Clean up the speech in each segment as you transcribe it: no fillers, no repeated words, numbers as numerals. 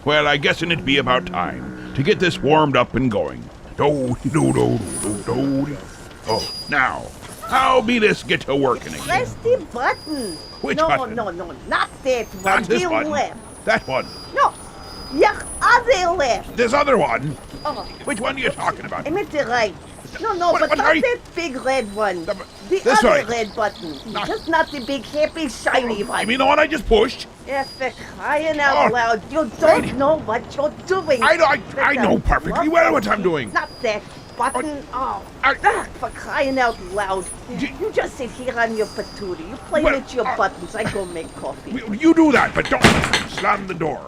Well, I guess'n it be about time to get this warmed up and going. Do-do-do-do-do-do. Oh, now, how be this get to working again? Press the button. Which no, button? No, not that one. Not this the one. left. That one. No, your other left. This other one. Oh, Which one are you talking about? I meant the right. No, What- but what not are you- that big red one. The- The this other way. red button. Not- Just not the big, happy, shiny one. You mean the one I just pushed? Yeah, for crying out Oh, loud. You don't know what you're doing. I For know the perfectly love well what of I'm doing. Not that button. Oh, for crying out loud. You just sit here on your patootie. You play Well, with your buttons. I go make coffee. You do that, but don't slam the door.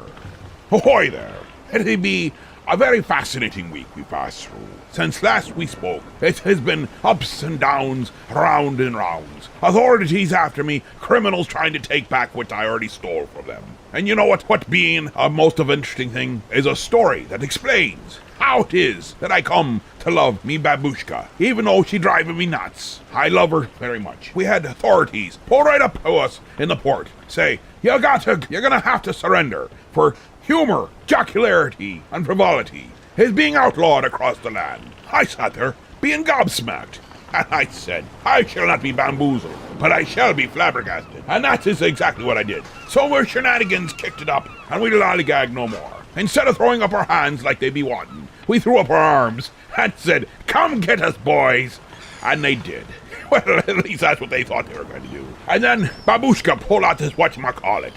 Ahoy there. It'll be a very fascinating week we pass through. Since last we spoke, it has been ups and downs, round and rounds. Authorities after me, criminals trying to take back what I already stole from them. And you know what being a most of interesting thing is a story that explains how it is that I come to love me babushka, even though she driving me nuts. I love her very much. We had authorities pull right up to us in the port, say, you're gonna have to surrender, for humor, jocularity, and frivolity is being outlawed across the land. I sat there, being gobsmacked, and I said, I shall not be bamboozled, but I shall be flabbergasted. And that is exactly what I did. So our shenanigans kicked it up, and we lollygag no more. Instead of throwing up our hands like they be wanting, we threw up our arms and said, come get us, boys. And they did. Well, at least that's what they thought they were going to do. And then Babushka pulled out this whatchamacallit.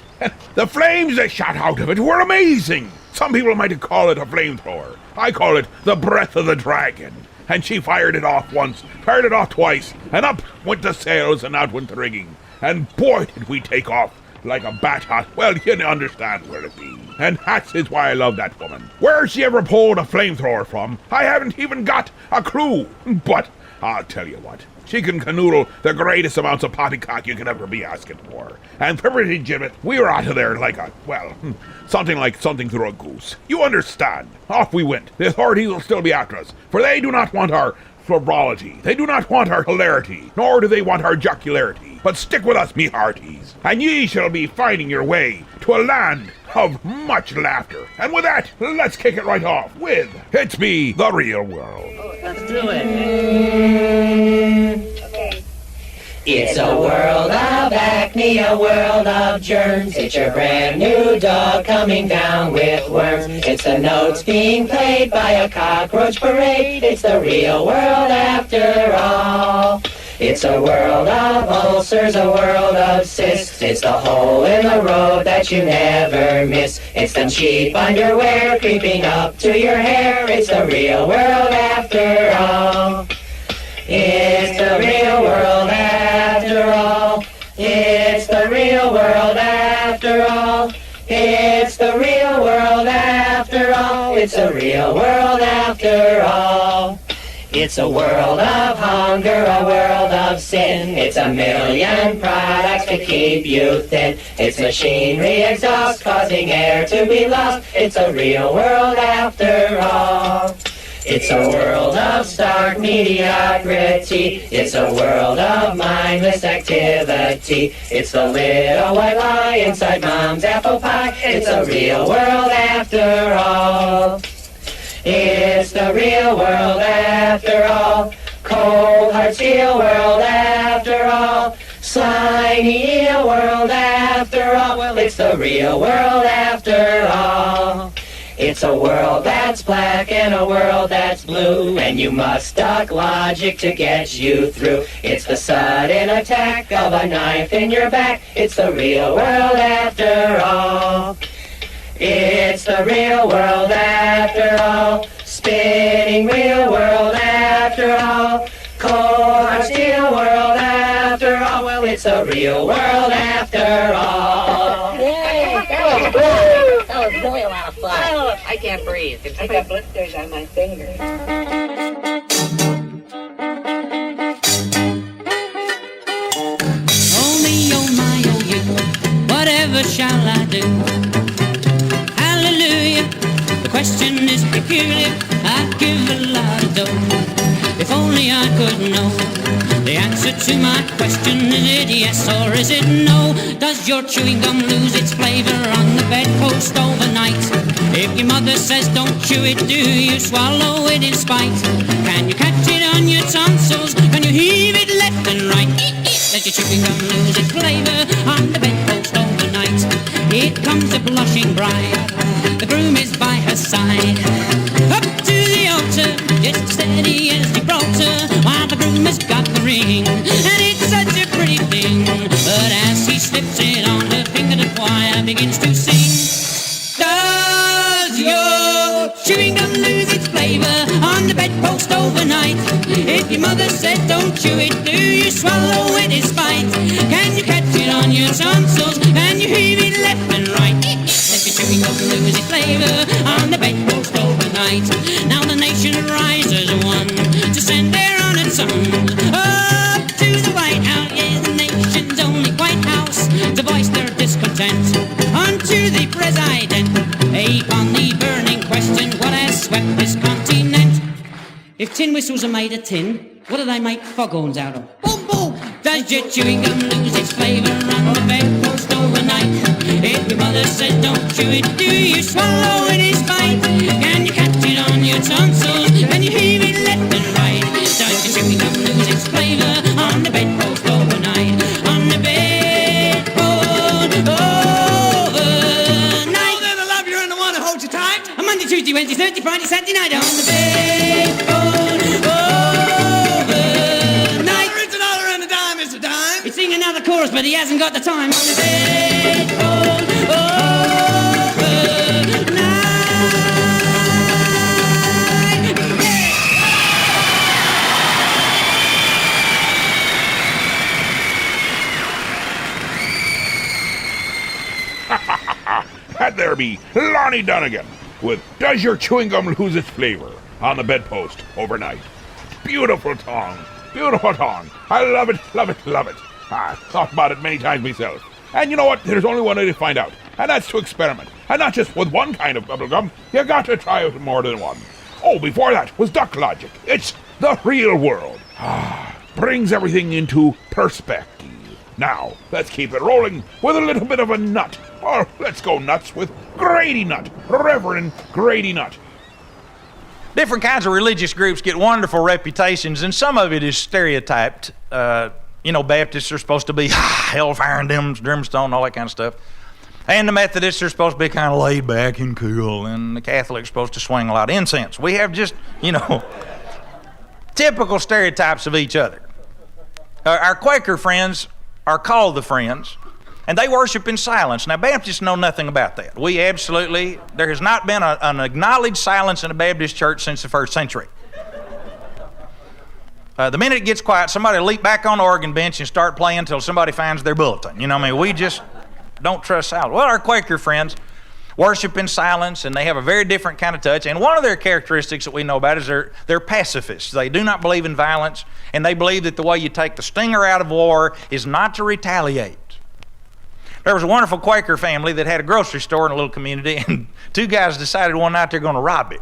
The flames that shot out of it were amazing. Some people might call it a flamethrower. I call it the breath of the dragon. And she fired it off once, fired it off twice, and up went the sails and out went the rigging. And boy, did we take off like a bat hot. Well, you understand where it be. And that is why I love that woman. Where she ever pulled a flamethrower from, I haven't even got a clue. But I'll tell you what, she can canoodle the greatest amounts of poppycock you could ever be asking for. And for pretty gibbet, we were out of there like something through a goose. You understand? Off we went. The authorities will still be after us, for they do not want our frivolity. They do not want our hilarity, nor do they want our jocularity. But stick with us, me hearties, and ye shall be finding your way to a land of much laughter. And with that, let's kick it right off with It's Me, the Real World. Let's do it. Okay. It's a world of acne, a world of germs. It's your brand new dog coming down with worms. It's the notes being played by a cockroach parade. It's the real world after all. It's a world of ulcers, a world of cysts. It's the hole in the road that you never miss. It's them cheap underwear creeping up to your hair. It's the real world after all. It's the real world after all. It's the real world after all. It's the real world after all. It's the real world after all. It's a world of hunger, a world of sin. It's a million products to keep you thin. It's machinery exhaust causing air to be lost. It's a real world after all. It's a world of stark mediocrity. It's a world of mindless activity. It's the little white lie inside mom's apple pie. It's a real world after all. It's the real world after all. Cold hard steel world after all. Slimy eel world after all. Well, it's the real world after all. It's a world that's black and a world that's blue, and you must duck logic to get you through. It's the sudden attack of a knife in your back. It's the real world after all. It's the real world after all. Spinning real world after all. Cold hard steel world after all. Well, it's a real world after all. Yay! That was really a lot of fun. Oh, I can't breathe. I got blisters on my fingers. Oh me, oh my, oh you, whatever shall I do? Hallelujah, the question is peculiar, I'd give a lot of dough if only I could know the answer to my question. Is it yes or is it no? Does your chewing gum lose its flavor on the the bedpost overnight. If your mother says don't chew it, do you swallow it in spite? Can you catch it on your tonsils? Can you heave it left and right? Let your chewing gum lose its flavor on the bedpost overnight. Here comes a blushing bride, the groom is by her side. Up to the altar, just steady as Gibraltar, while the groom has got the ring, and it's such a pretty thing. But as he slips it on her finger, the choir begins to sing. Does your chewing gum lose its flavor on the bedpost overnight? If your mother said don't chew it, do you swallow it in spite? Can you catch it on your tonsils? Can you heave it left and right? Let your chewing gum lose its flavor on the bedpost overnight. Now the nation rises one to send their honored sons up to the White House. Yeah, the nation's only White House to voice their discontent unto the president. Upon the burning question, what has swept this continent? If tin whistles are made of tin, what do they make foghorns out of? Boom, boom! Does your chewing gum lose its flavor on the bedpost overnight? If your mother said don't chew it, do you swallow it in spite? Can you catch it on your tonsils? Can you heave it left and right? Does your chewing gum lose its flavor on the bedpost overnight? On the bedpost overnight. Oh, then I love you and the one who holds you tight. On Monday, Tuesday, Wednesday, Thursday, Friday, Saturday night on the bedpost overnight. It's a dollar and a dime is a dime. He's singing another chorus, but he hasn't got the time. On the bedpost And there be Lonnie Donegan with Does Your Chewing Gum Lose Its Flavor on the bedpost overnight. Beautiful tongue. Beautiful tongue. I love it, love it, love it. I've thought about it many times myself. And you know what? There's only one way to find out, and that's to experiment. And not just with one kind of bubble gum. You got to try it more than one. Oh, before that was Duck Logic. It's the real world. Brings everything into perspective. Now, let's keep it rolling with a little bit of a nut. Or let's go nuts with Grady Nut, Reverend Grady Nut. Different kinds of religious groups get wonderful reputations, and some of it is stereotyped. Baptists are supposed to be hellfire and brimstone, all that kind of stuff. And the Methodists are supposed to be kind of laid back and cool, and the Catholics are supposed to swing a lot of incense. We have just, typical stereotypes of each other. Our Quaker friends are called the Friends, and they worship in silence. Now, Baptists know nothing about that. There has not been an acknowledged silence in a Baptist church since the 1st century. The minute it gets quiet, somebody will leap back on the organ bench and start playing until somebody finds their bulletin. We just don't trust silence. Well, our Quaker friends worship in silence, and they have a very different kind of touch. And one of their characteristics that we know about is they're pacifists. They do not believe in violence, and they believe that the way you take the stinger out of war is not to retaliate. There was a wonderful Quaker family that had a grocery store in a little community, and two guys decided one night they're going to rob it.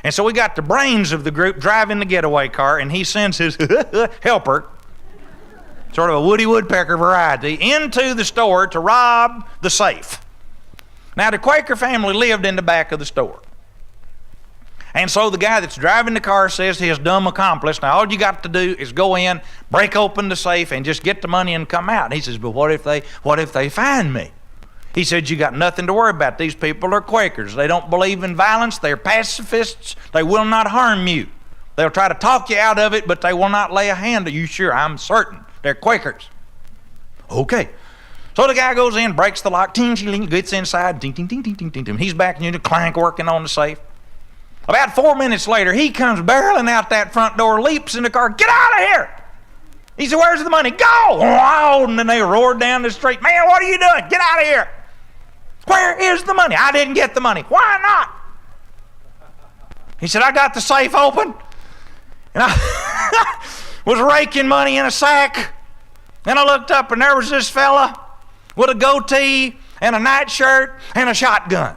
And so we got the brains of the group driving the getaway car, and he sends his helper, sort of a Woody Woodpecker variety, into the store to rob the safe. Now, the Quaker family lived in the back of the store. And so the guy that's driving the car says to his dumb accomplice, now all you got to do is go in, break open the safe, and just get the money and come out. And he says, but what if they find me? He said, you got nothing to worry about. These people are Quakers. They don't believe in violence. They're pacifists. They will not harm you. They'll try to talk you out of it, but they will not lay a hand on you. Sure, I'm certain. They're Quakers. Okay. So the guy goes in, breaks the lock, gets inside, he's back in the clank working on the safe. About 4 minutes later, he comes barreling out that front door, leaps in the car, get out of here! He said, where's the money? Go! Oh, and then they roared down the street, man, what are you doing? Get out of here! Where is the money? I didn't get the money. Why not? He said, I got the safe open, and I was raking money in a sack, and I looked up, and there was this fella with a goatee and a nightshirt and a shotgun.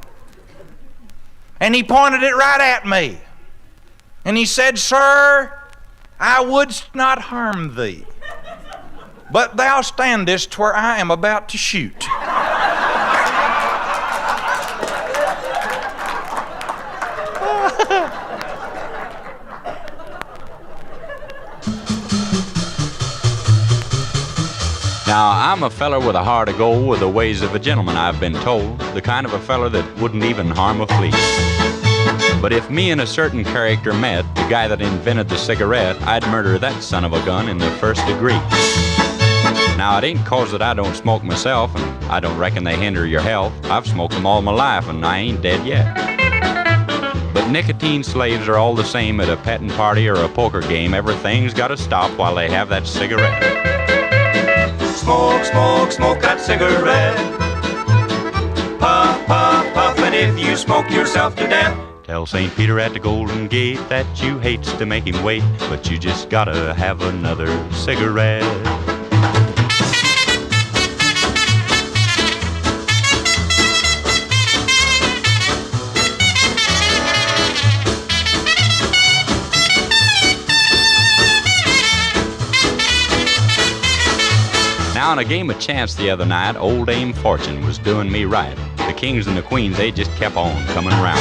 And he pointed it right at me. And he said, sir, I would not harm thee, but thou standest where I am about to shoot. Now, I'm a feller with a heart of gold, with the ways of a gentleman, I've been told. The kind of a feller that wouldn't even harm a flea. But if me and a certain character met, the guy that invented the cigarette, I'd murder that son of a gun in the first degree. Now, it ain't 'cause that I don't smoke myself, and I don't reckon they hinder your health. I've smoked them all my life, and I ain't dead yet. But nicotine slaves are all the same at a petting party or a poker game. Everything's gotta stop while they have that cigarette. Smoke, smoke, smoke that cigarette. Puff, puff, puff, and if you smoke yourself to death. Tell St. Peter at the Golden Gate that you hates to make him wait, but you just gotta have another cigarette. Now, in a game of chance the other night, old Dame Fortune was doing me right. The kings and the queens, they just kept on coming around.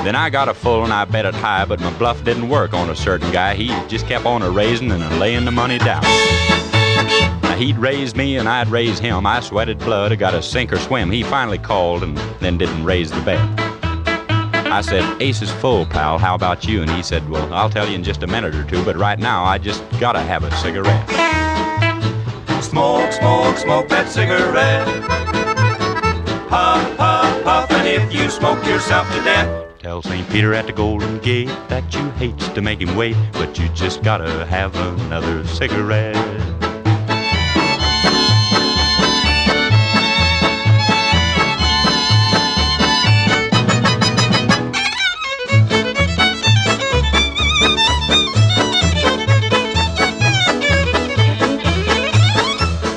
Then I got a full and I bet it high, but my bluff didn't work on a certain guy. He just kept on a-raising and a-laying the money down. Now, he'd raise me and I'd raise him. I sweated blood, I got to sink or swim. He finally called and then didn't raise the bet. I said, "Ace is full, pal, how about you?" And he said, "Well, I'll tell you in just a minute or two, but right now I just gotta have a cigarette." Smoke, smoke, smoke that cigarette. Puff, puff, puff, and if you smoke yourself to death. Tell St. Peter at the Golden Gate that you hates to make him wait, but you just gotta have another cigarette.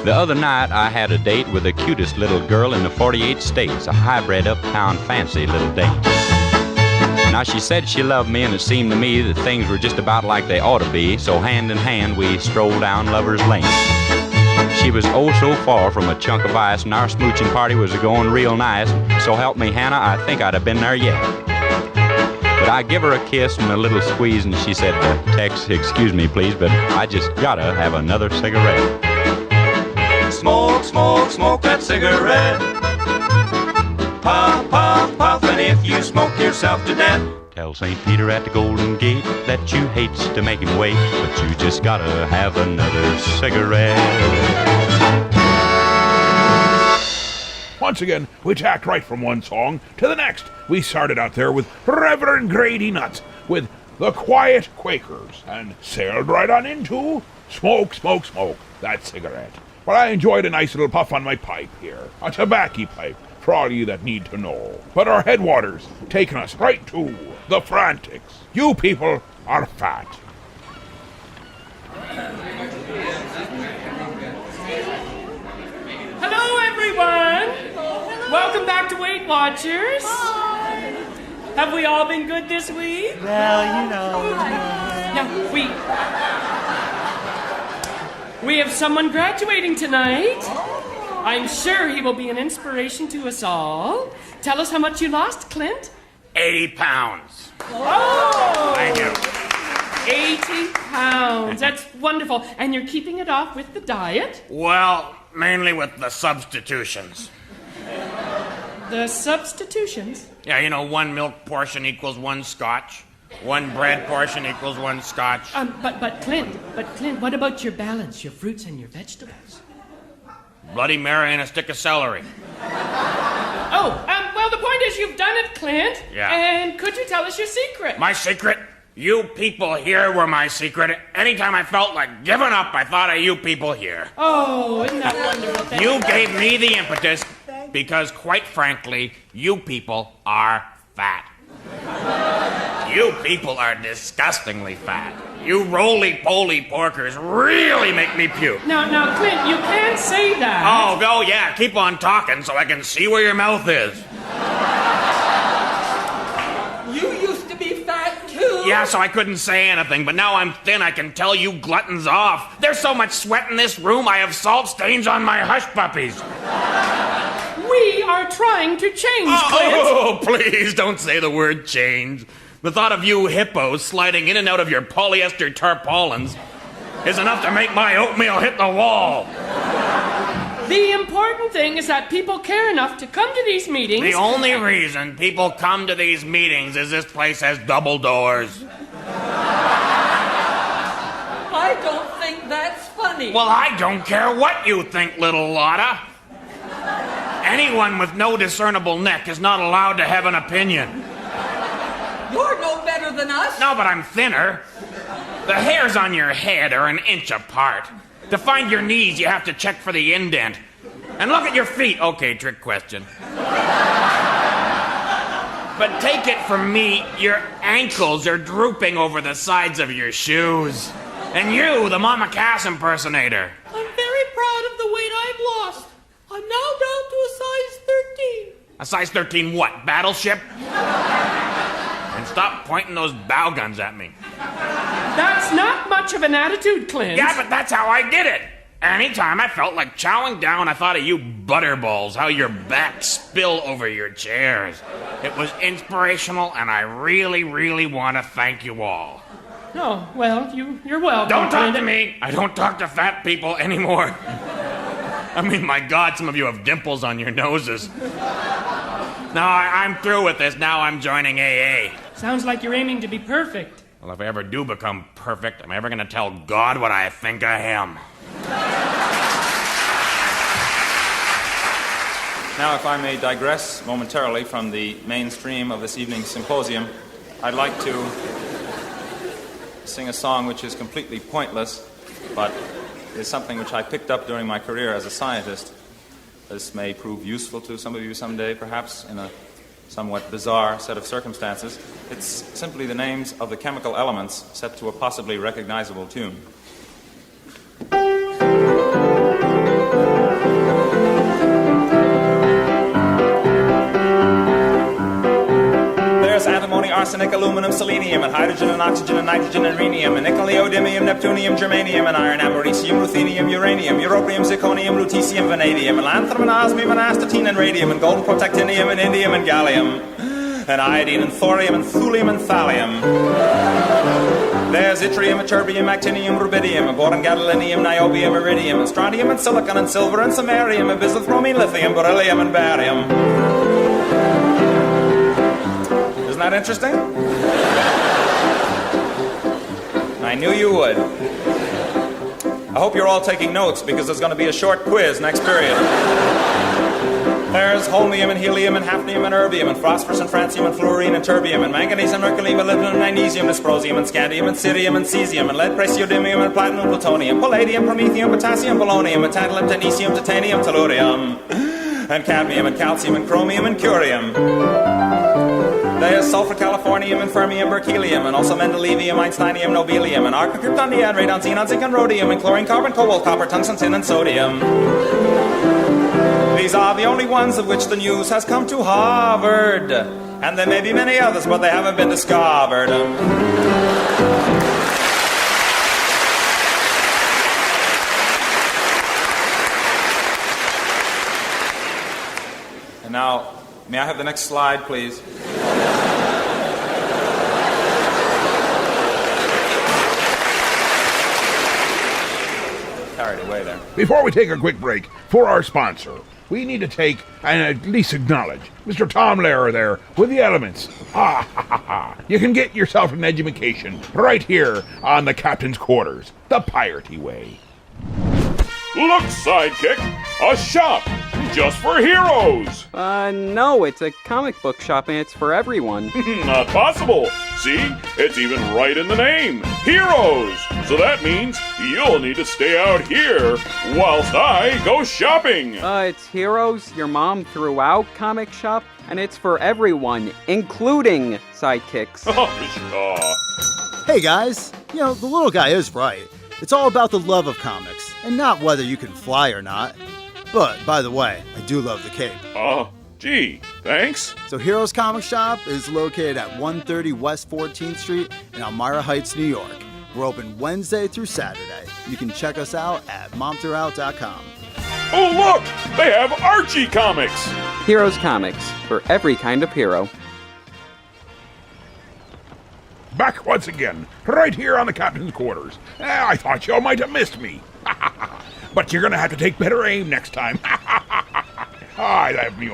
The other night, I had a date with the cutest little girl in the 48 states, a hybrid uptown fancy little dame. Now, she said she loved me, and it seemed to me that things were just about like they ought to be, so hand in hand, we strolled down Lover's Lane. She was oh so far from a chunk of ice, and our smooching party was going real nice, so help me, Hannah, I think I'd have been there yet. But I give her a kiss and a little squeeze, and she said, "Tex, excuse me, please, but I just gotta have another cigarette." Smoke, smoke, smoke that cigarette. Puff, puff, puff, and if you smoke yourself to death. Tell St. Peter at the Golden Gate that you hates to make him wait, but you just gotta have another cigarette. Once again, we tacked right from one song to the next. We started out there with Reverend Grady Nuts with The Quiet Quakers and sailed right on into Smoke, Smoke, Smoke that cigarette. Well, I enjoyed a nice little puff on my pipe here, a tobacco pipe, for all you that need to know. But our headwaters taking us right to the Frantics. You people are fat. Hello, everyone. Welcome back to Weight Watchers. Have we all been good this week? Well, you know. Yeah, we have someone graduating tonight. I'm sure he will be an inspiration to us all. Tell us how much you lost, Clint. 80 pounds. Oh! Thank you. 80 pounds. That's wonderful. And you're keeping it off with the diet? Well, mainly with the substitutions. The substitutions? Yeah, you know, 1 milk portion equals 1 scotch. 1 bread portion equals 1 scotch. But Clint, what about your balance, your fruits and your vegetables? Bloody Mary and a stick of celery. Well, the point is you've done it, Clint. Yeah. And could you tell us your secret? My secret? You people here were my secret. Anytime I felt like giving up, I thought of you people here. Oh, isn't that wonderful? You gave me the impetus because, quite frankly, you people are fat. You people are disgustingly fat. You roly-poly porkers really make me puke. Now, Clint, you can't say that. Oh, yeah, keep on talking so I can see where your mouth is. You used to be fat, too. Yeah, so I couldn't say anything, but now I'm thin, I can tell you gluttons off. There's so much sweat in this room, I have salt stains on my hush puppies. We are trying to change, Clint. Oh, please don't say the word change. The thought of you hippos sliding in and out of your polyester tarpaulins. is enough to make my oatmeal hit the wall. The important thing is that people care enough to come to these meetings. The only reason people come to these meetings is this place has double doors. I don't think that's funny. Well, I don't care what you think, little Lotta. Anyone with no discernible neck is not allowed to have an opinion. You're no better than us. No, but I'm thinner. The hairs on your head are an inch apart. To find your knees, you have to check for the indent. And look at your feet. Okay, trick question. But take it from me, your ankles are drooping over the sides of your shoes. And you, the Mama Cass impersonator. I'm very proud of the weight I've lost. I'm now down to a size 13. A size 13 what? Battleship? And stop pointing those bow guns at me. That's not much of an attitude, Clint. Yeah, but that's how I did it. Anytime I felt like chowing down, I thought of you butterballs, how your backs spill over your chairs. It was inspirational, and I really, really want to thank you all. Oh, well, you're welcome. Don't talk to me. I don't talk to fat people anymore. I mean, my God, some of you have dimples on your noses. No, I'm through with this. Now I'm joining AA. Sounds like you're aiming to be perfect. Well, if I ever do become perfect, am I ever going to tell God what I think of him? Now, if I may digress momentarily from the mainstream of this evening's symposium, I'd like to sing a song which is completely pointless, but is something which I picked up during my career as a scientist. This may prove useful to some of you someday, perhaps in a somewhat bizarre set of circumstances. It's simply the names of the chemical elements set to a possibly recognizable tune. There's antimony, arsenic, aluminum, selenium, and hydrogen, and oxygen, and nitrogen, and rhenium, and nickel, neodymium, neptunium, germanium, and iron, americium, ruthenium, uranium, europium, zirconium, lutetium, vanadium, and lanthanum, and osmium, and astatine, and radium, and golden protactinium, and indium, and gallium, and iodine, and thorium, and thulium, and thallium. There's yttrium, ytterbium, actinium, rubidium, boron, gadolinium, niobium, iridium, and strontium, and silicon, and silver, and samarium, and bismuth, lithium, beryllium, and barium. Isn't that interesting? I knew you would. I hope you're all taking notes because there's going to be a short quiz next period. There's holmium and helium and hafnium and erbium and phosphorus and francium and fluorine and terbium and manganese and mercury, molybdenum and magnesium, dysprosium and scandium and cerium and cesium and lead, praseodymium and platinum, plutonium, palladium, promethium, potassium, polonium, and tantalum, technetium, titanium, tellurium, and cadmium and calcium and chromium and curium. There's sulfur, californium, and fermium, berkelium, and also mendelevium, einsteinium, nobelium, and argon, krypton, neon, radon, xenon, zinc, and rhodium, and chlorine, carbon, cobalt, copper, tungsten, tin, and sodium. These are the only ones of which the news has come to Harvard. And there may be many others, but they haven't been discovered. And now, may I have the next slide, please? Carried away there. Before we take a quick break, for our sponsor, we need to take and at least acknowledge Mr. Tom Lehrer there with the elements. Ha ha ha ha. You can get yourself an education right here on the captain's quarters, the piratey way. Look, Sidekick, a shop just for heroes. No, it's a comic book shop and it's for everyone. Not possible. See, it's even right in the name, Heroes. So that means you'll need to stay out here whilst I go shopping. It's Heroes, your mom threw out comic shop, and it's for everyone, including sidekicks. Hey guys, the little guy is right. It's all about the love of comics, and not whether you can fly or not. But, by the way, I do love the cape. Gee, thanks. So Heroes Comic Shop is located at 130 West 14th Street in Elmira Heights, New York. We're open Wednesday through Saturday. You can check us out at momthroughout.com. Oh, look! They have Archie comics! Heroes Comics, for every kind of hero. back once again, right here on the captain's quarters. I thought y'all might have missed me. But you're gonna have to take better aim next time. I love me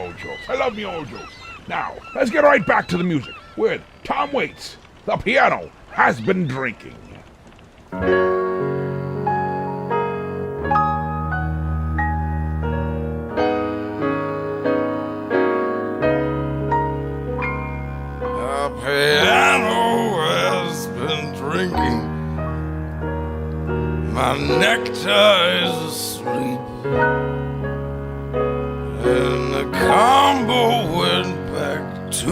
old jokes. Now, let's get right back to the music with Tom Waits. The piano has been drinking. The piano has been drinking. My necktie is asleep. And the combo went back to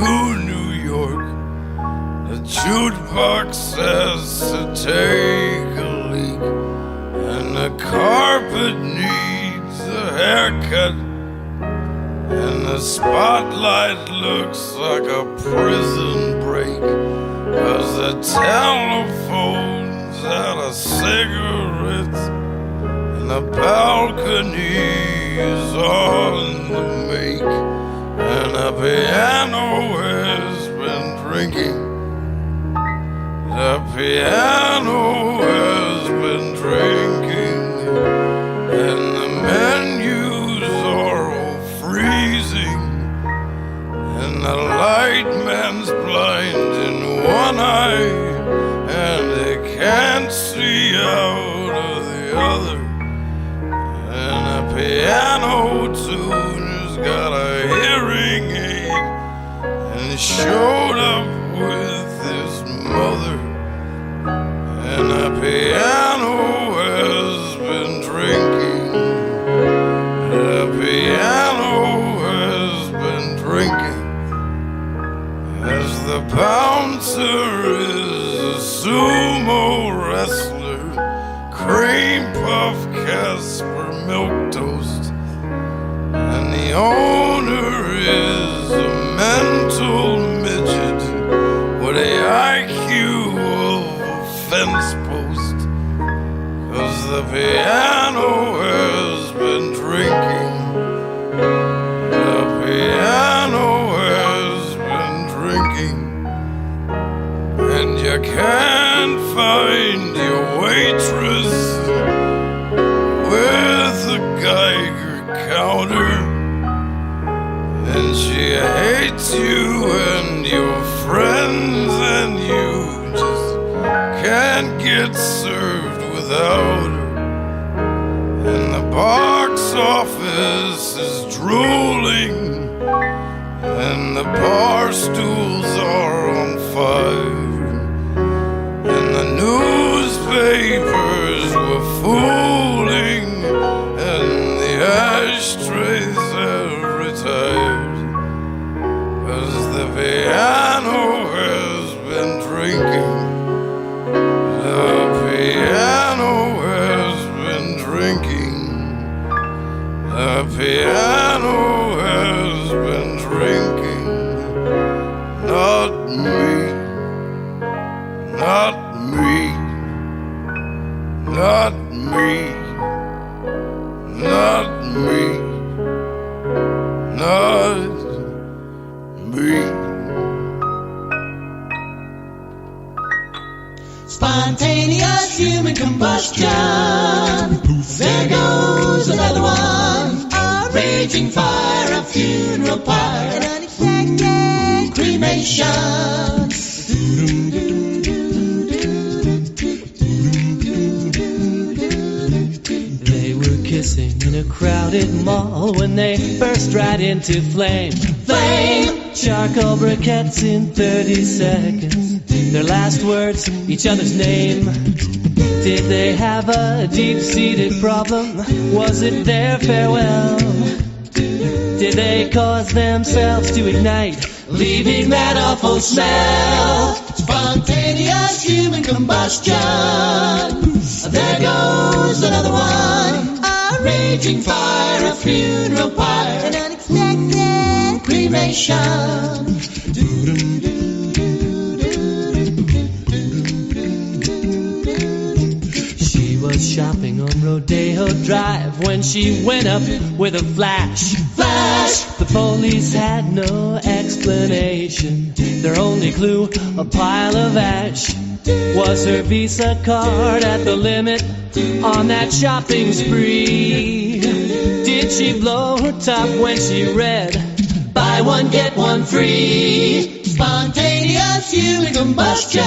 New York. The jukebox says to take a leak. And the carpet needs a haircut. And the spotlight looks like a prison break. 'Cause the telephone's out of cigarettes. And the balcony is on the make. And the piano has been drinking. The piano has been drinking. And the menus are all freezing. And the light man's blind in one eye. And they can't see out of the other. And a piano tuner's got a hearing aid. And he showed up with his mother. And a piano has been drinking. The piano has been drinking. As the bouncer is a sumo wrestler, cream puff Casper milk toast, and the owner is a mental midget with a IQ of a fence post. 'Cause the piano has been drinking. The piano has been drinking. And you can't find your waitress with a Geiger counter. And she hates you and your friends, and you just can't get served without her. And the box office is drooling. And the bar stools are on fire. And the newspapers were fooling. And the ashtrays have retired. 'Cause the piano has been drinking. The piano has been drinking. The piano has been drinking. Not me. Not me. Not me. Not me. Not me. Spontaneous human combustion. There goes another one. A raging fire, a funeral pyre, an unexpected cremation. They were kissing in a crowded mall when they burst right into flame. Flame! Charcoal briquettes in 30 seconds. Their last words, each other's name. Did they have a deep-seated problem? Was it their farewell? Did they cause themselves to ignite, leaving that awful smell? Spontaneous human combustion. There goes another one. A raging fire, a funeral pyre, an unexpected cremation. She was shopping on Rodeo Drive when she went up with a flash. Flash! The police had no explanation. Their only clue, a pile of ash. Was her Visa card at the limit on that shopping spree? Did she blow her top when she read, buy one, get one free? Spontaneous human combustion.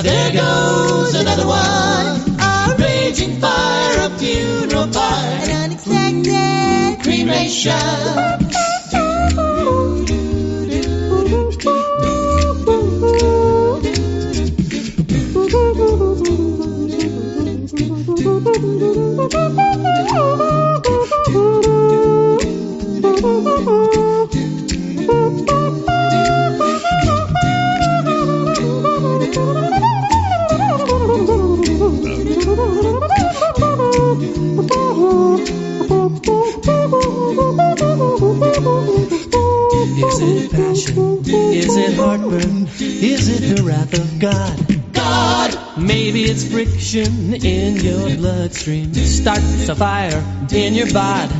There goes another one. A raging fire, a funeral pyre, an unexpected cremation. Is it passion? Is it heartburn? Is it the wrath of God? God! Maybe it's friction in your bloodstream. Starts a fire in your bod.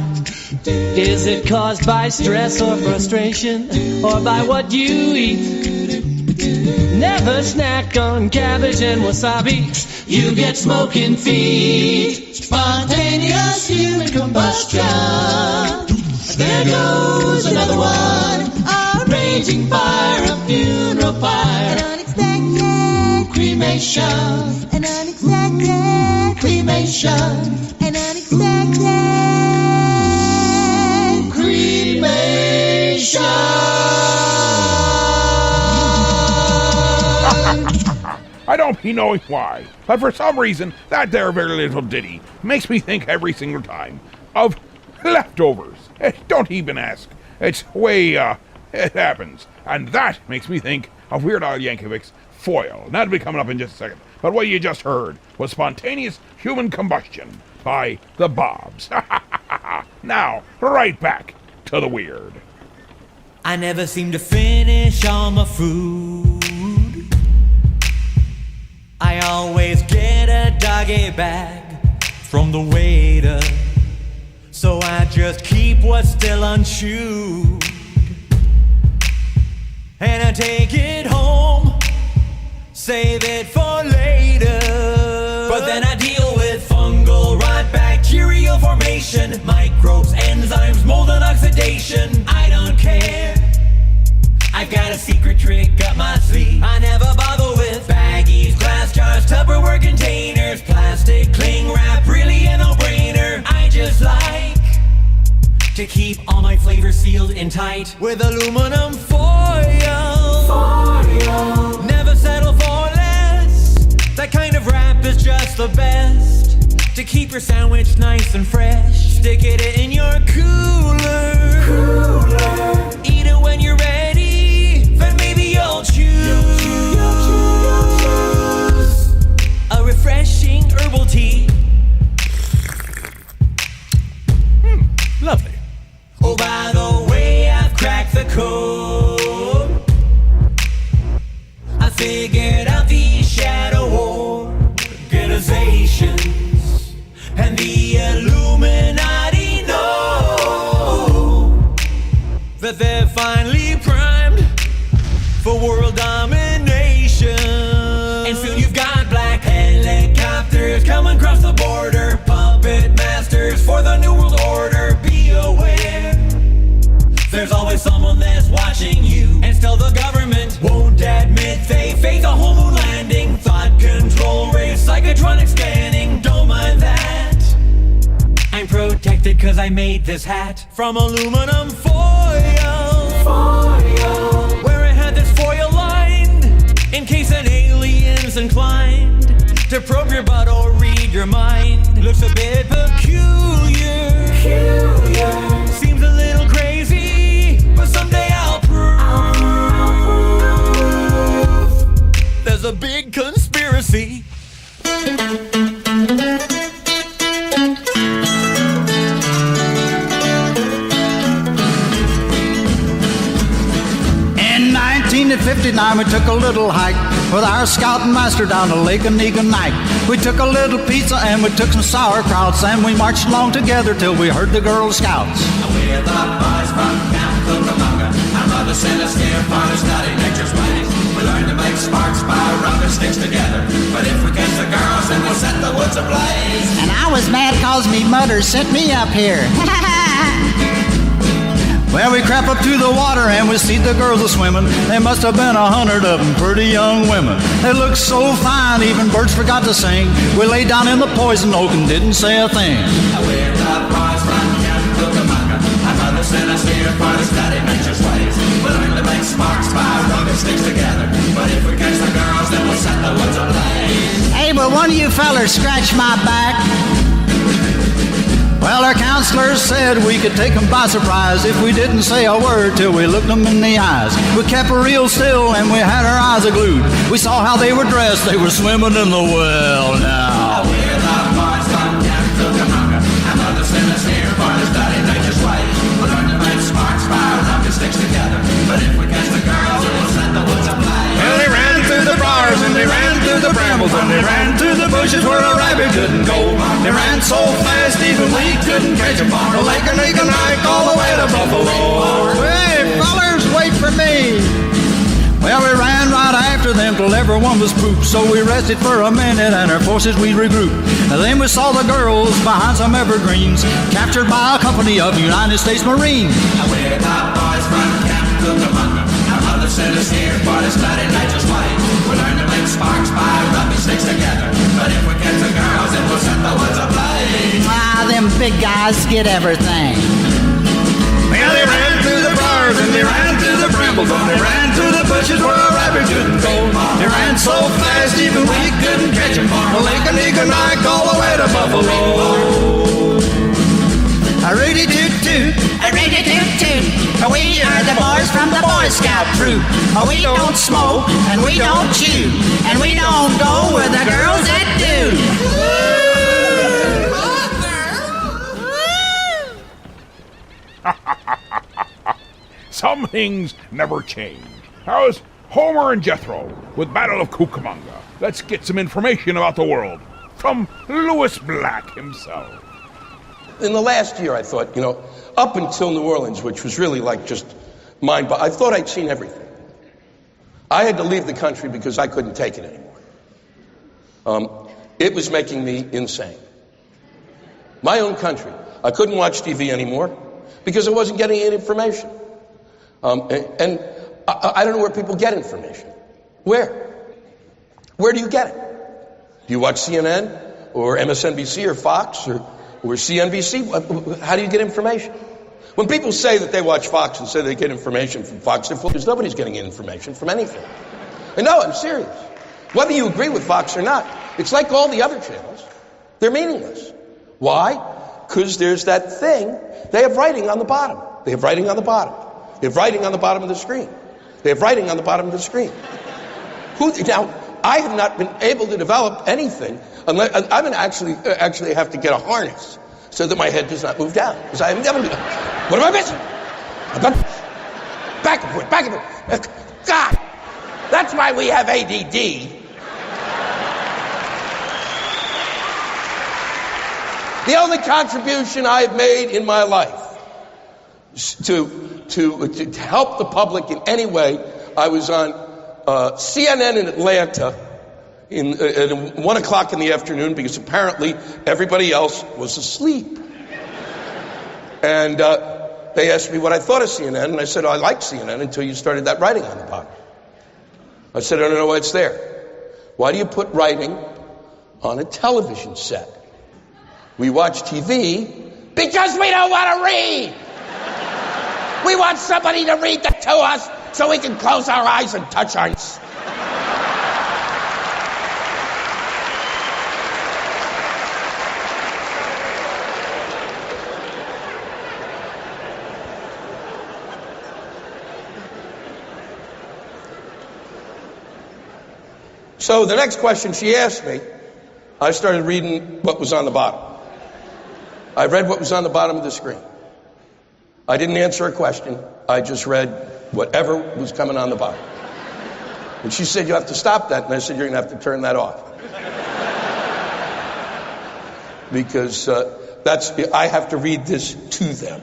Is it caused by stress or frustration, or by what you eat? Never snack on cabbage and wasabi. You get smoking feet. Spontaneous human combustion. There goes another one. A raging fire, a funeral pyre, an unexpected cremation. An unexpected cremation. An unexpected cremation. I don't be knowing why, but for some reason, that there very little ditty makes me think every single time of leftovers. Don't even ask. It's way, it happens. And that makes me think of Weird Al Yankovic's Foil. And that'll be coming up in just a second. But what you just heard was Spontaneous Human Combustion by the Bobs. Now, right back to the weird. I never seem to finish all my food. I always get a doggy bag from the waiter, so I just keep what's still unchewed, and I take it home, save it for later. But then I deal with fungal rot, bacterial formation, microbes, enzymes, mold and oxidation. I don't care. I've got a secret trick up my sleeve. I never bother with baggies, glass jars, Tupperware containers, plastic cling wrap, really a no-brainer. I just like to keep all my flavors sealed and tight with aluminum foil. Foil. Never settle for less. That kind of wrap is just the best to keep your sandwich nice and fresh. Stick it in your cooler. Eat it when you're ready. Then maybe you'll choose a refreshing herbal tea. Lovely. Oh, by the way, I've cracked the code. I figured out the shadow organizations, and the Illuminati know that they're finally primed for world domination. And soon you've got black helicopters coming across the border, puppet masters for the new world order. Be aware, there's always someone that's watching you, and still the government won't admit they faked a whole moon landing. Thought control race, psychotronic scanning, don't mind that. I'm protected cause I made this hat from aluminum foil. Where it had this foil lined in case an alien's inclined to probe your butt or read your mind. Looks a bit peculiar. Seems a little crazy, but someday I'll prove there's a big conspiracy. In 19 1959 we took a little hike with our scout and master down to Lake Oniganite. We took a little pizza and we took some sauerkrauts, and we marched along together till we heard the Girl Scouts. We're the boys from Camp Cucamonga. Our mother sent us here for to study nature's ways. We learned to make sparks by rubbing sticks together. But if we catch the girls, then we'll set the woods ablaze. And I was mad cause me mother sent me up here. Well, we crept up to the water and we see the girls a-swimming. There must have been 100 of them, pretty young women. They looked so fine, even birds forgot to sing. We lay down in the poison oak and didn't say a thing. We're the boys from Camp Cucamonga. Our mother sent us here for to study nature's ways. We learned to make sparks by rubbing sticks together. But if we catch the girls, then we'll set the woods ablaze. Hey, but one of you fellers scratched my back. Well, our counselors said we could take them by surprise if we didn't say a word till we looked them in the eyes. We kept real still and we had our eyes glued. We saw how they were dressed, they were swimming in the well now. We're the boys from Camp Cucamonga. Our mother sent us here for to study nature's ways. We learned to make sparks by rubbing sticks together. But if we catch the girls, we'll set the woods ablaze. Well, they ran through the briars and they ran through the brambles and they ran through the bushes where a rabbit couldn't go. They ran so fast even we couldn't catch them. From Lake Oniganite all the way to Buffalo. Hey, fellers, wait for me. Well, we ran right after them till everyone was pooped. So we rested for a minute and our forces we regrouped. And then we saw the girls behind some evergreens, captured by a company of United States Marines. We're the boys from Camp Cucamonga. Our mother sent us here for to study nature's ways. We learned to make sparks by rubbing sticks together. But if we catch the girls, then we'll set the woods ablaze. Ah, them big guys get everything. Well, they ran through the briars and they ran through the brambles and they ran through the bushes where a rabbit couldn't go. They ran so fast even we couldn't catch them. From Lake Oniganite all the way to Buffalo. A rooty toot toot, a rooty toot toot. We are the boys from the Boy Scout troop. We don't smoke and we don't chew, and we don't go where the girls that do. Some things never change. How's Homer and Jethro with Battle of Cucamonga? Let's get some information about the world from Lewis Black himself. In the last year, I thought, up until New Orleans, which was really like just I thought I'd seen everything. I had to leave the country because I couldn't take it anymore. It was making me insane. My own country. I couldn't watch TV anymore because I wasn't getting any information. And I don't know where people get information. Where? Where do you get it? Do you watch CNN or MSNBC or Fox or CNBC? How do you get information? When people say that they watch Fox and say they get information from Fox, they're foolish. Nobody's getting information from anything. And no, I'm serious. Whether you agree with Fox or not, it's like all the other channels. They're meaningless. Why? Because there's that thing. They have writing on the bottom. They have writing on the bottom. They have writing on the bottom of the screen. They have writing on the bottom of the screen. Now, I have not been able to develop anything unless I'm going to actually have to get a harness so that my head does not move down. Because I am never. What am I missing? Back and forth. God, that's why we have ADD. The only contribution I've made in my life to help the public in any way, I was on CNN in Atlanta at 1 o'clock in the afternoon because apparently everybody else was asleep. And they asked me what I thought of CNN, and I said, I like CNN until you started that writing on the bottom. I said, I don't know why it's there. Why do you put writing on a television set? We watch TV because we don't want to read. We want somebody to read it to us so we can close our eyes and touch our... So the next question she asked me, I started reading what was on the bottom. I read what was on the bottom of the screen. I didn't answer a question. I just read whatever was coming on the bottom. And she said, you have to stop that. And I said, you're going to have to turn that off. Because I have to read this to them.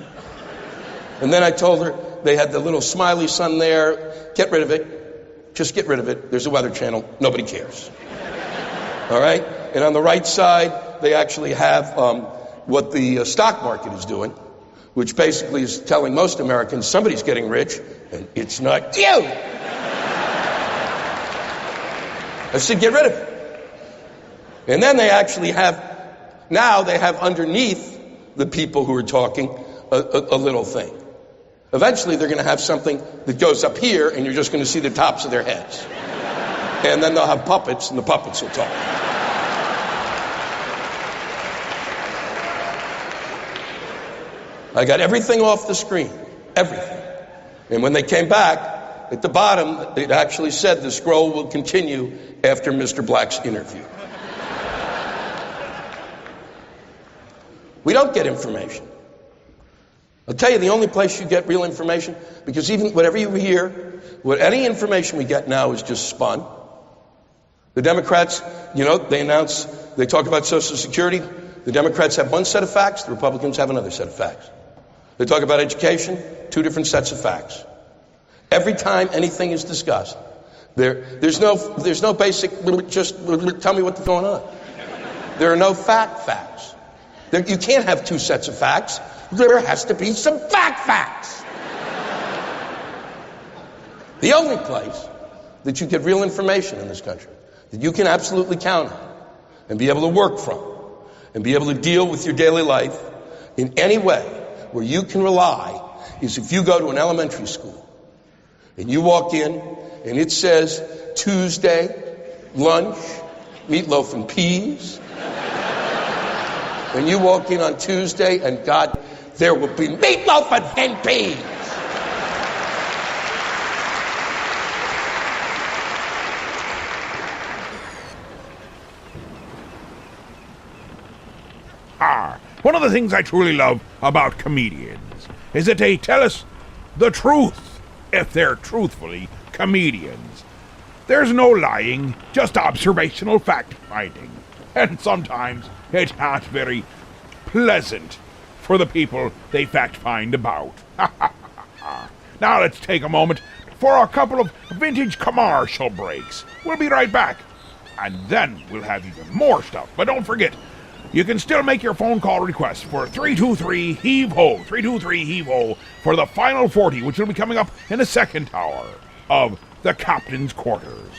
And then I told her they had the little smiley sun there. Get rid of it. Just get rid of it. There's a Weather Channel. Nobody cares. All right? And on the right side, they actually have what the stock market is doing, which basically is telling most Americans somebody's getting rich, and it's not you. I said, get rid of it. And then they actually now they have underneath the people who are talking a little thing. Eventually they're going to have something that goes up here and you're just going to see the tops of their heads. And then they'll have puppets and the puppets will talk. I got everything off the screen. Everything. And when they came back, at the bottom, it actually said the scroll will continue after Mr. Black's interview. We don't get information. I'll tell you the only place you get real information, because even whatever you hear, any information we get now is just spun. The Democrats, they talk about Social Security. The Democrats have one set of facts, the Republicans have another set of facts. They talk about education, two different sets of facts. Every time anything is discussed, there's no basic, just tell me what's going on. There are no facts. You can't have two sets of facts. There has to be some facts. The only place that you get real information in this country, that you can absolutely count on and be able to work from and be able to deal with your daily life in any way where you can rely, is if you go to an elementary school and you walk in and it says Tuesday, lunch, meatloaf and peas. And you walk in on Tuesday and God, there will be meatloaf and peas. One of the things I truly love about comedians is that they tell us the truth if they're truthfully comedians. There's no lying, just observational fact-finding. And sometimes it's not very pleasant for the people they fact-find about. Now let's take a moment for a couple of vintage commercial breaks. We'll be right back. And then we'll have even more stuff. But don't forget, you can still make your phone call requests for 323-HEAVE-HO, 323-HEAVE-HO for the final 40, which will be coming up in the second hour of the Captain's Quarters.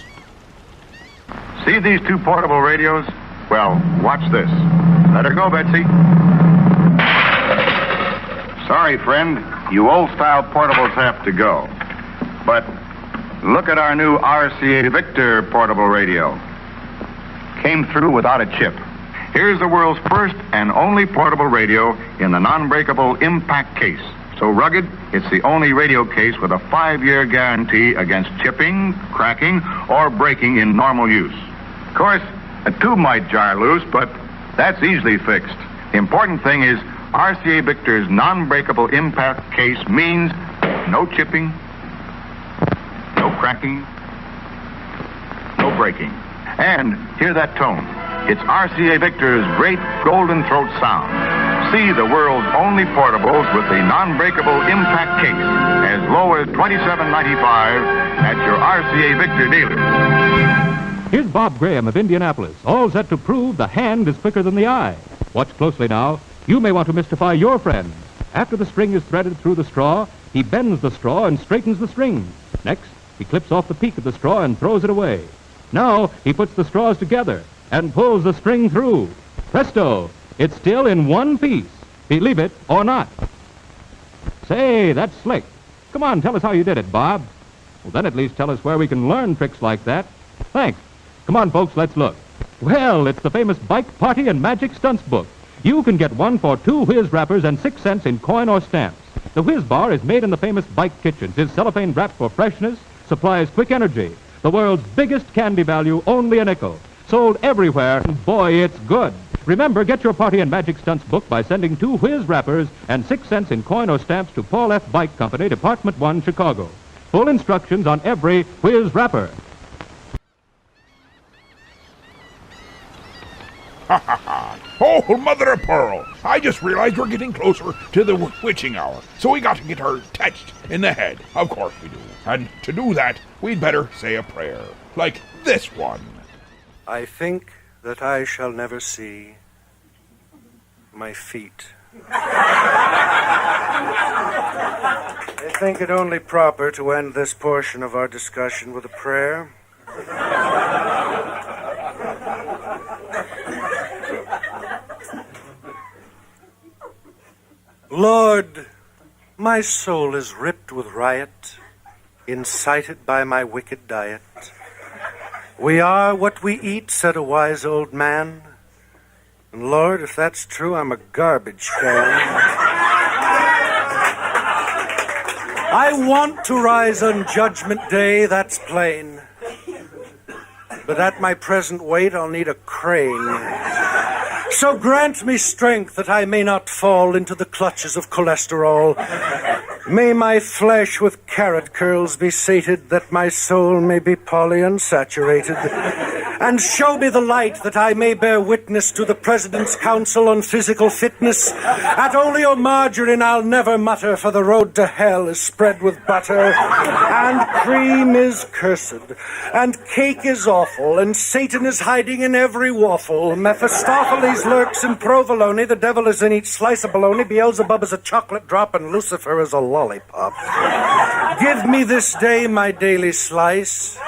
See these two portable radios? Well, watch this. Let her go, Betsy. Sorry, friend, you old-style portables have to go. But look at our new RCA Victor portable radio. Came through without a chip. Here's the world's first and only portable radio in the non-breakable impact case. So rugged, it's the only radio case with a 5-year guarantee against chipping, cracking, or breaking in normal use. Of course, a tube might jar loose, but that's easily fixed. The important thing is RCA Victor's non-breakable impact case means no chipping, no cracking, no breaking. And hear that tone. It's RCA Victor's great golden throat sound. See the world's only portables with the non-breakable impact case as low as $27.95 at your RCA Victor dealer. Here's Bob Graham of Indianapolis, all set to prove the hand is quicker than the eye. Watch closely now. You may want to mystify your friend. After the string is threaded through the straw, he bends the straw and straightens the string. Next, he clips off the peak of the straw and throws it away. Now, he puts the straws together and pulls the string through. Presto! It's still in one piece. Believe it or not. Say, that's slick. Come on, tell us how you did it, Bob. Well, then at least tell us where we can learn tricks like that. Thanks. Come on, folks, let's look. Well, it's the famous Bike Party and Magic Stunts book. You can get one for 2 whiz wrappers and 6 cents in coin or stamps. The whiz bar is made in the famous Bike Kitchens. Is cellophane wrapped for freshness, supplies quick energy. The world's biggest candy value, only a nickel. Sold everywhere, and boy, it's good. Remember, get your Party and Magic Stunts book by sending 2 whiz wrappers and 6 cents in coin or stamps to Paul F. Bike Company, Department 1, Chicago. Full instructions on every whiz wrapper. Ha ha ha. Oh, mother of pearl. I just realized we're getting closer to the witching hour. So we got to get her touched in the head. Of course we do. And to do that, we'd better say a prayer. Like this one. I think that I shall never see my feet. I think it only proper to end this portion of our discussion with a prayer. Lord, my soul is ripped with riot, incited by my wicked diet. We are what we eat, said a wise old man. And Lord, if that's true, I'm a garbage can. I want to rise on Judgment Day, that's plain. But at my present weight, I'll need a crane. So grant me strength that I may not fall into the clutches of cholesterol. May my flesh with carrot curls be sated, that my soul may be polyunsaturated. And show me the light that I may bear witness to the President's Council on Physical Fitness. At oleomargarine I'll never mutter, for the road to hell is spread with butter. And cream is cursed, and cake is awful, and Satan is hiding in every waffle. Mephistopheles lurks in provolone, the devil is in each slice of bologna, Beelzebub is a chocolate drop, and Lucifer is a lollipop. Give me this day my daily slice,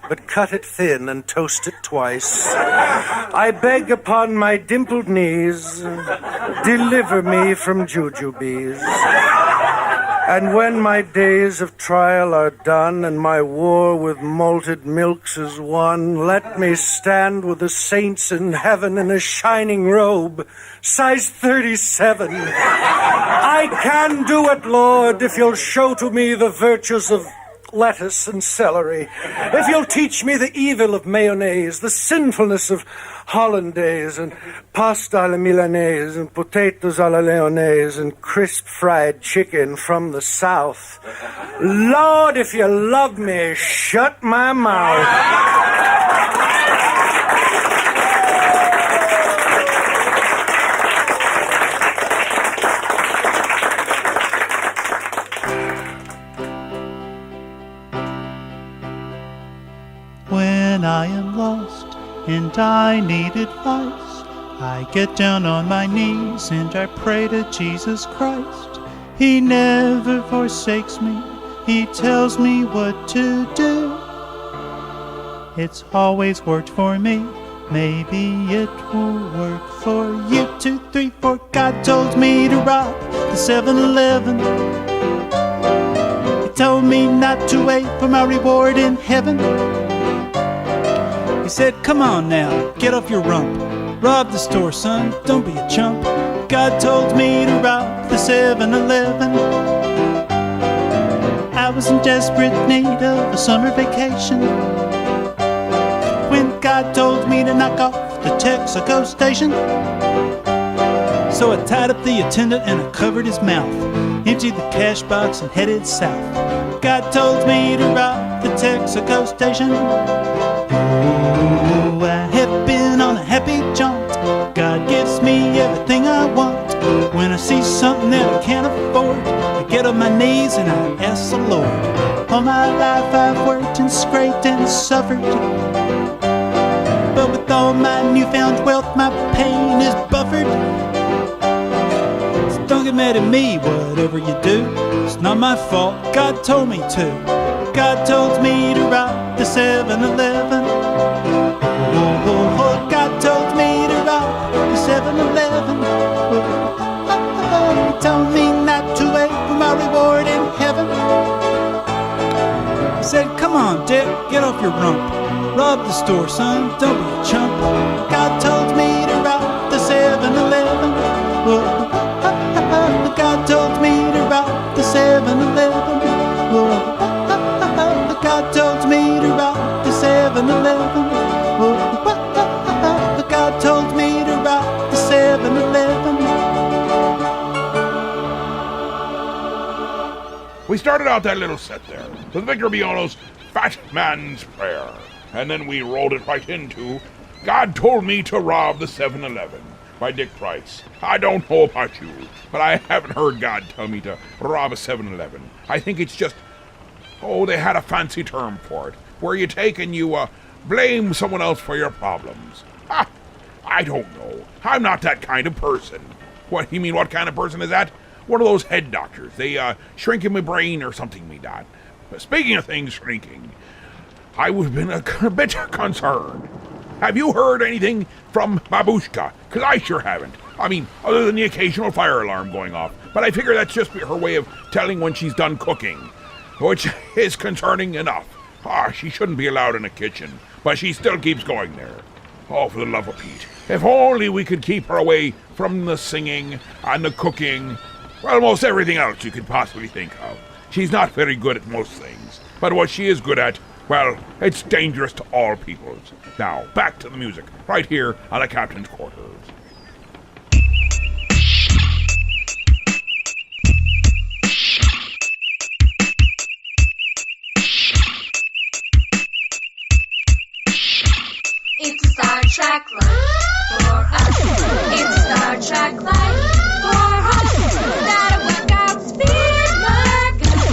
but cut it thin and toast it twice. I beg upon my dimpled knees, deliver me from jujubes. And when my days of trial are done, and my war with malted milks is won, let me stand with the saints in heaven in a shining robe, size 37. I can do it, Lord, if you'll show to me the virtues of lettuce and celery. If you'll teach me the evil of mayonnaise, the sinfulness of hollandaise, and pasta alla milanese, and potatoes alla leonese, and crisp fried chicken from the south. Lord, if you love me, shut my mouth. When I am lost and I need advice, I get down on my knees and I pray to Jesus Christ. He never forsakes me, He tells me what to do. It's always worked for me, maybe it will work for you. 2, 3, 4, God told me to rob the 7-Eleven. He told me not to wait for my reward in heaven. He said, come on now, get off your rump. Rob the store, son, don't be a chump. God told me to rob the 7-Eleven. I was in desperate need of a summer vacation, when God told me to knock off the Texaco station. So I tied up the attendant and I covered his mouth, emptied the cash box and headed south. God told me to rob the Texaco station. Oh, I have been on a happy jaunt. God gives me everything I want. When I see something that I can't afford, I get on my knees and I ask the Lord. All my life I've worked and scraped and suffered, but with all my newfound wealth my pain is buffered. So don't get mad at me, whatever you do, it's not my fault, God told me to. God told me to rob the 7-Eleven. Oh, God told me to rob the 7-Eleven. He told me not to wait for my reward in heaven. He said, come on, Dick, get off your rump. Rob the store, son, don't be a chump. God told me to rob the 7-Eleven. God told me to rob the 7-Eleven. God told me to rob the 7-Eleven. God told me to rob the 7-Eleven. We started out that little set there with Victor Biono's Fat Man's Prayer, and then we rolled it right into God told me to rob the 7-Eleven by Dick Price. I don't know about you, but I haven't heard God tell me to rob a 7-Eleven. I think it's just, they had a fancy term for it, where you take and you blame someone else for your problems. I don't know. I'm not that kind of person. What, you mean what kind of person is that? One of those head doctors. They shrink in my brain or something like that. But speaking of things shrinking, I would have been a bit concerned. Have you heard anything from Babushka? Because I sure haven't. I mean, other than the occasional fire alarm going off. But I figure that's just her way of telling when she's done cooking, which is concerning enough. She shouldn't be allowed in a kitchen, but she still keeps going there. Oh, for the love of Pete. If only we could keep her away from the singing and the cooking, well, most everything else you could possibly think of. She's not very good at most things, but what she is good at, well, it's dangerous to all peoples. Now, back to the music, right here on the Captain's Quarters. It's a Star Trek life for us. It's a Star Trek life for us. Gotta work out, speed my gun.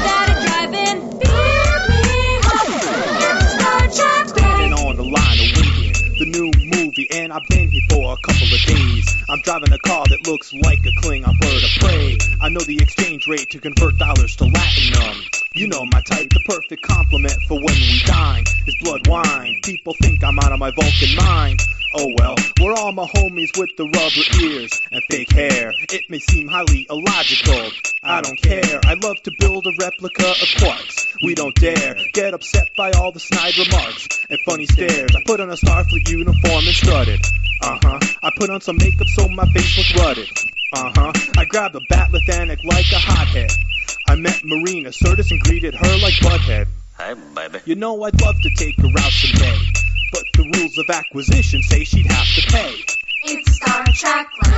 Gotta drive in, beer me home. It's a Star Trek life. Standing on the line of waiting, the new movie, and I've been here for a couple of days. I'm driving a car that looks like a Klingon bird of prey. I know the exchange rate to convert dollars to latinum. You know my type, the perfect compliment for when we dine is blood wine. People think I'm out of my Vulcan mind. Oh well, we're all my homies with the rubber ears and fake hair. It may seem highly illogical, I don't care. I love to build a replica of Quarks. We don't dare get upset by all the snide remarks and funny stares. I put on a Starfleet uniform and strutted. I put on some makeup so my face looked rutted. I grabbed a Batlethanic like a hothead. I met Marina Sirtis and greeted her like Butthead. Hi, baby. You know I'd love to take her out someday, but the rules of acquisition say she'd have to pay. It's a Star Trek life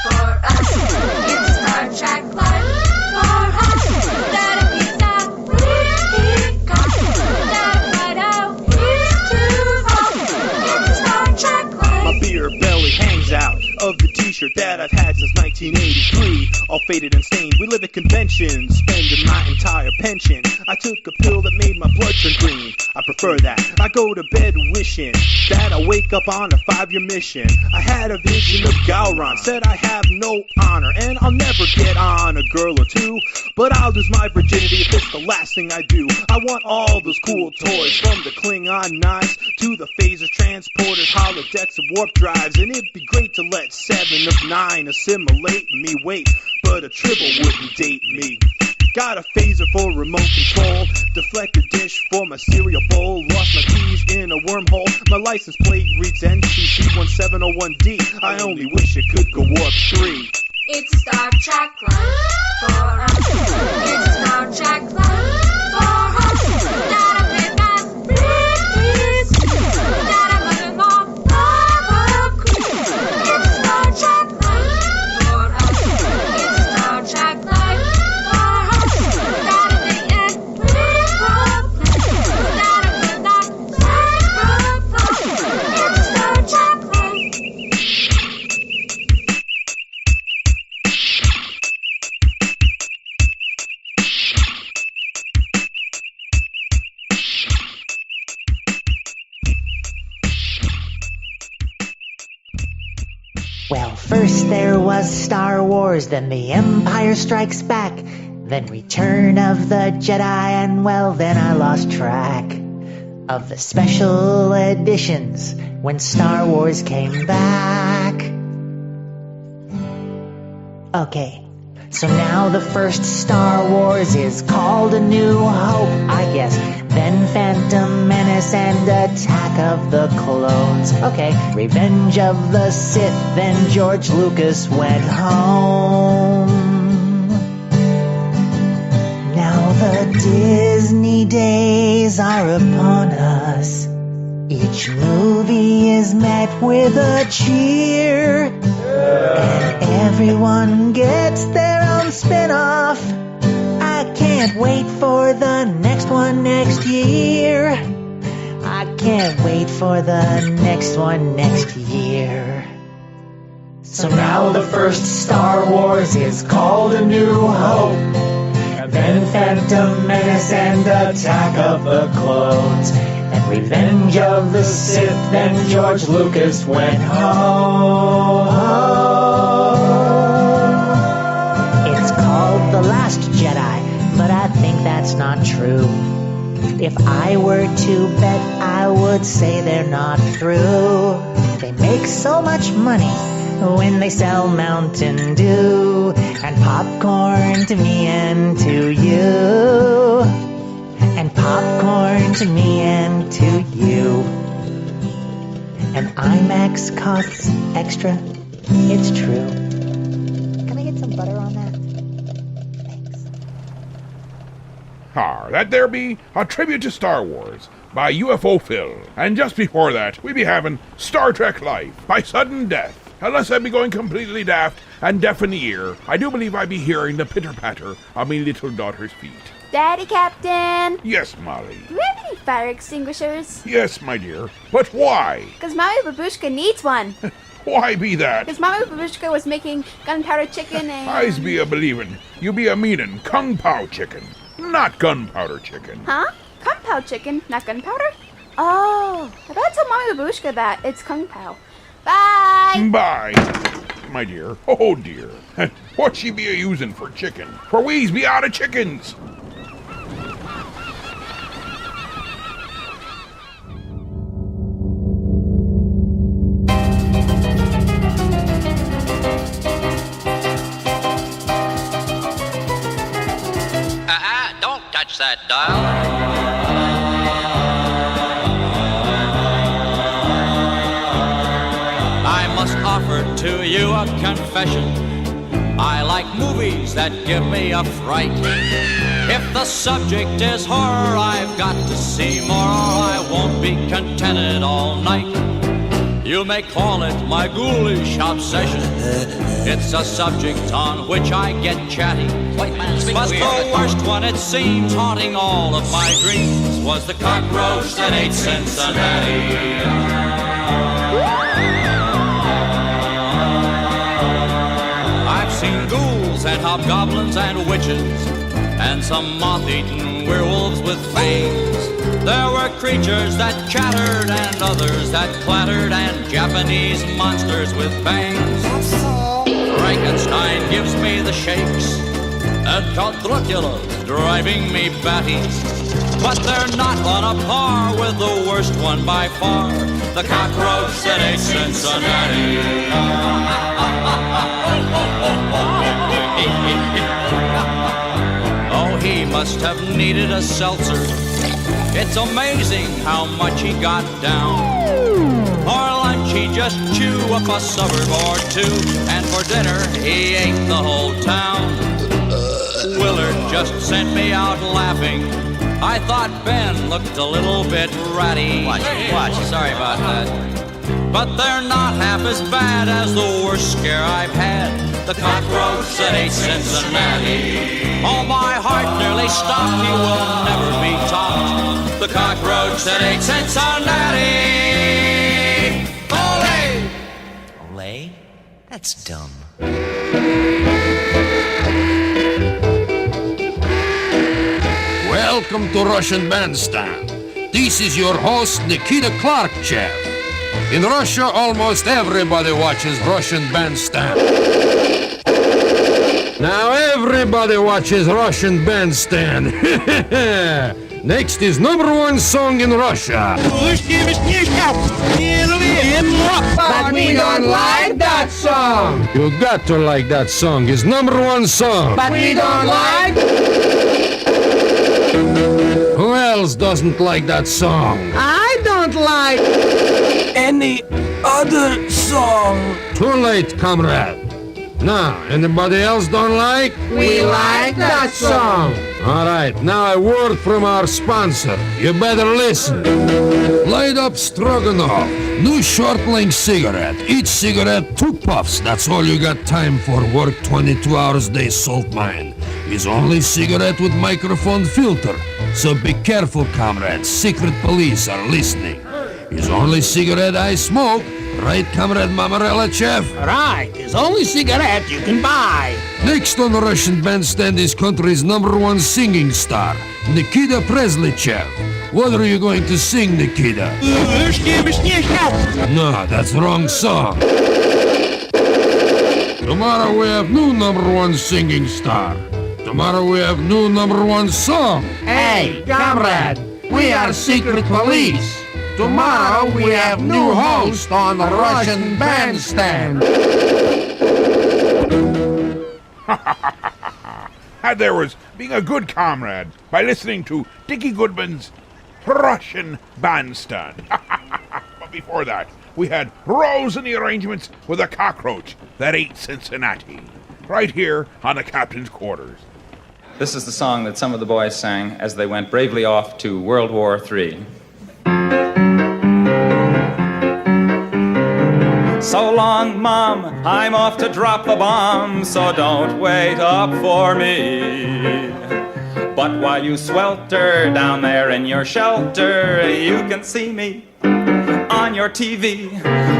for us. It's a Star Trek life for us. That a pizza we got. That right out here to us. It's a Star Trek life. My beer belly hangs out of the t-shirt that I've had since 1983. All faded and stained, we live at conventions, spending my entire pension. I took a pill that made my blood turn green. I prefer that. I go to bed wishing that I wake up on a 5-year mission. I had a vision of Gowron, said I have no honor, and I'll never get on a girl or two, but I'll lose my virginity if it's the last thing I do. I want all those cool toys, from the Klingon knives to the phasers, transporters, holodecks, and warp drives, and it'd be great to let 7 of 9 assimilate me. Wait, but a tribble wouldn't date me. Got a phaser for remote control, deflector dish for my cereal bowl, lost my keys in a wormhole, my license plate reads NCC 1701D, I only wish it could go warp 3. It's a Star Trek life for us. It's a Star Trek life for us. That a big ass breeze. That a mother-in-law love a queen. It's a Star Trek life for us. It's a Star Trek life. Well, first there was Star Wars, then The Empire Strikes Back, then Return of the Jedi, and well, then I lost track of the special editions when Star Wars came back. Okay, so now the first Star Wars is called A New Hope, I guess. Then Phantom Menace and Attack of the Clones. Okay, Revenge of the Sith, then George Lucas went home. Now the Disney days are upon us. Each movie is met with a cheer, and everyone gets their own spin-off. I can't wait for the next one next year. I can't wait for the next one next year. So now the first Star Wars is called A New Hope, and then Phantom Menace and Attack of the Clones, and Revenge of the Sith, then George Lucas went home. It's called The Last Jedi, but I think that's not true. If I were to bet, I would say they're not through. They make so much money when they sell Mountain Dew and popcorn to me and to you, and popcorn to me and to you. And IMAX costs extra, it's true. Can I get some butter on that? That there be a tribute to Star Wars by UFO Phil. And just before that, we be having Star Trek Life by Sudden Death. Unless I be going completely daft and deaf in the ear, I do believe I be hearing the pitter-patter of me little daughter's feet. Daddy, Captain! Yes, Molly. Do we have any fire extinguishers? Yes, my dear. But why? Because Mommy Babushka needs one. Why be that? Because Mommy Babushka was making gunpowder chicken and... I's be a believin'. You be a meanin' Kung Pao chicken, not gunpowder chicken. Huh? Kung Pao chicken, not gunpowder? Oh, I better tell Mommy Babushka that. It's Kung Pao. Bye! Bye, my dear. Oh, dear. What she be a-usin' for chicken? For we's be out of chickens. Don't touch that dial. Offer to you a confession. I like movies that give me a fright. If the subject is horror, I've got to see more, or I won't be contented all night. You may call it my ghoulish obsession. It's a subject on which I get chatty. But the worst one, it seems, haunting all of my dreams, was the cockroach that ate Cincinnati. Seen ghouls and hobgoblins and witches, and some moth-eaten werewolves with fangs. There were creatures that chattered and others that clattered, and Japanese monsters with bangs. Frankenstein gives me the shakes, and Count Dracula's driving me batty. But they're not on a par with the worst one by far, the cockroach that ate Cincinnati. Oh, he must have needed a seltzer. It's amazing how much he got down. For lunch he just chew up a suburb or two, and for dinner he ate the whole town. Willard just sent me out laughing. I thought Ben looked a little bit ratty. Watch, sorry about that. But they're not half as bad as the worst scare I've had, the cockroach that ate Cincinnati. Oh, my heart nearly stopped, he will never be topped, the cockroach that ate Cincinnati. Ole! Ole? That's dumb. Welcome to Russian Bandstand. This is your host, Nikita Klarchev. In Russia, almost everybody watches Russian Bandstand. Now everybody watches Russian Bandstand. Next is #1 song in Russia. But we don't like that song. You got to like that song. It's #1 song. But we don't like... Who else doesn't like that song? I don't like any other song. Too late, comrade. Now, anybody else don't like? We like that song. All right, now a word from our sponsor. You better listen. Light up Stroganoff. New short-length cigarette. Each cigarette, 2 puffs. That's all you got time for. Work 22 hours a day, salt mine. Is only cigarette with microphone filter. So be careful, comrades. Secret police are listening. It's only cigarette I smoke. Right, Comrade Mamarelachev? Right, it's only cigarette you can buy. Next on the Russian bandstand is country's #1 singing star, Nikita Presleychev. What are you going to sing, Nikita? No, that's the wrong song. Tomorrow we have new #1 singing star. Tomorrow we have new #1 song. Hey, comrade, we are secret police. Tomorrow we have new host on the Russian bandstand. And there was being a good comrade by listening to Dickie Goodman's Russian bandstand. But before that, we had Rose in the arrangements with a cockroach that ate Cincinnati. Right here on the captain's quarters. This is the song that some of the boys sang as they went bravely off to World War III. So long, Mom, I'm off to drop the bomb, so don't wait up for me. But while you swelter down there in your shelter, you can see me on your TV.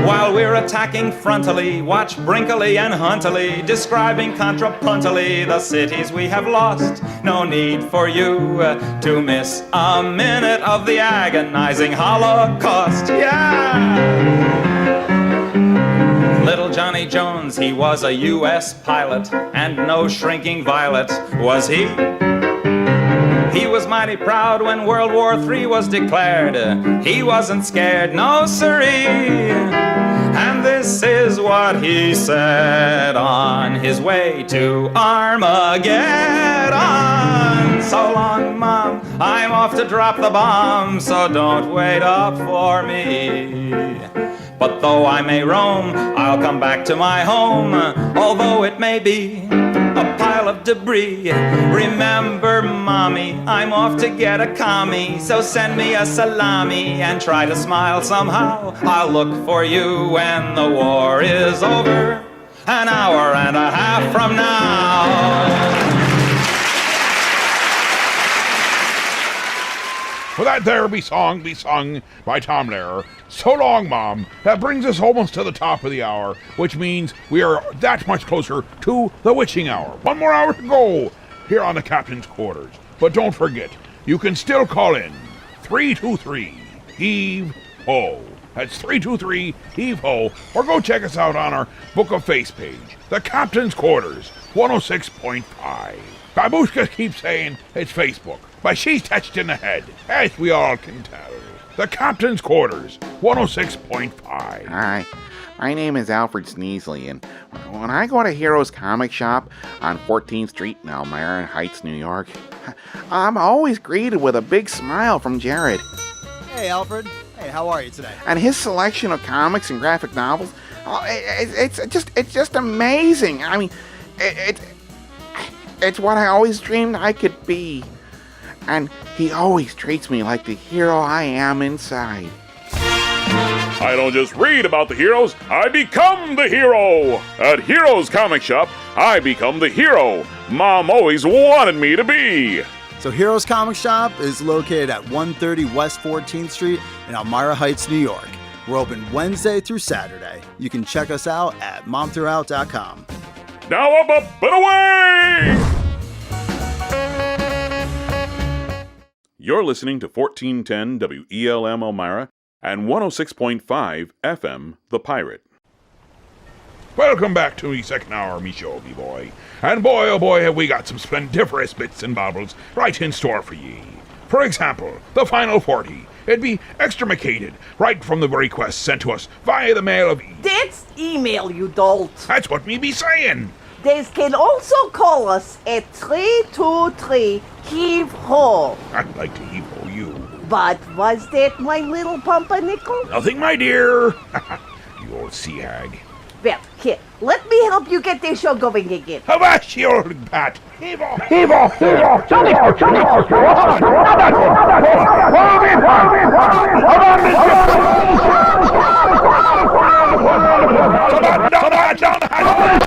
While we're attacking frontally, watch Brinkley and Huntley describing contrapuntally the cities we have lost. No need for you to miss a minute of the agonizing Holocaust. Yeah! Little Johnny Jones, he was a U.S. pilot, and no shrinking violet was he. He was mighty proud when World War III was declared. He wasn't scared, no siree. And this is what he said on his way to Armageddon. So long, Mom, I'm off to drop the bomb, so don't wait up for me. But though I may roam, I'll come back to my home, although it may be a pile of debris. Remember, Mommy, I'm off to get a commie, so send me a salami and try to smile somehow. I'll look for you when the war is over, an hour and a half from now. For that there be sung by Tom Lehrer, So Long, Mom. That brings us almost to the top of the hour, which means we are that much closer to the witching hour. One more hour to go here on the captain's quarters. But don't forget, you can still call in 323-HEAVE-HO. That's 323-HEAVE-HO. Or go check us out on our Book of Face page, the captain's quarters, 106.5. Babushka keeps saying it's Facebook, but she's touched in the head, as we all can tell. The Captain's Quarters, 106.5. Hi, my name is Alfred Sneasley, and when I go to Heroes Comic Shop on 14th Street in Elmira Heights, New York, I'm always greeted with a big smile from Jared. Hey, Alfred. Hey, how are you today? And his selection of comics and graphic novels, it's just amazing. I mean, it's what I always dreamed I could be. And he always treats me like the hero I am inside. I don't just read about the heroes, I become the hero! At Heroes Comic Shop, I become the hero Mom always wanted me to be! So Heroes Comic Shop is located at 130 West 14th Street in Elmira Heights, New York. We're open Wednesday through Saturday. You can check us out at momthroughtout.com. Now up and away! You're listening to 1410 WELM Elmira and 106.5 FM The Pirate. Welcome back to the second hour of me show, me boy. And boy, oh boy, have we got some splendiferous bits and baubles right in store for ye. For example, the Final 40. It'd be extremicated right from the request sent to us via the mail of... That's email, you dolt. That's what me be saying. They can also call us at 323-HEAVE-HO. I'd like to heave-ho you. But was that my little pumpernickel? Nothing, my dear. You old sea hag. Well, here, let me help you get this show going again. Avast, you old bat. Heave-ho! Heave-ho! Heave-ho!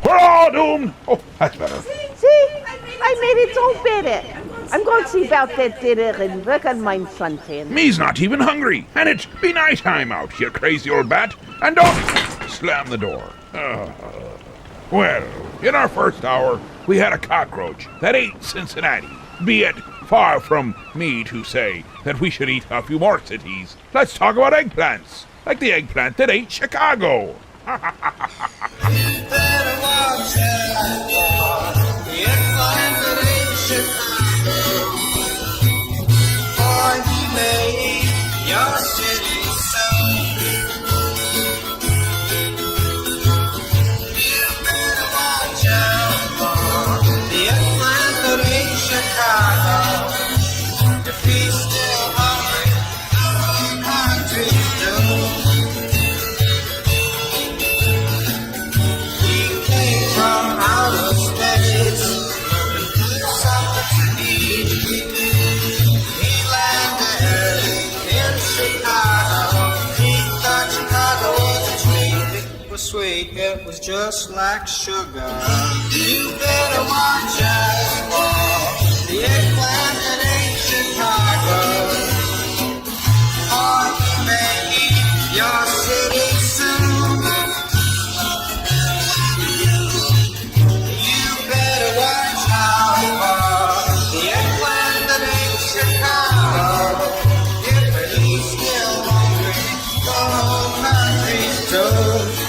We're all doomed. Oh, that's better. See? I made it so better. I'm going to see about that dinner and work on mine suntan. Me's not even hungry, and it's be night time out here, crazy old bat. And don't slam the door. Well, in our first hour, we had a cockroach that ate Cincinnati. Be it far from me to say that we should eat a few more cities. Let's talk about eggplants, like the eggplant that ate Chicago. Sweet, it was just like sugar. You better watch out for the eggplant that ain't Chicago, or you may eat your city soon. You better watch out for the eggplant that ain't Chicago. If he's still hungry, the whole country's toast.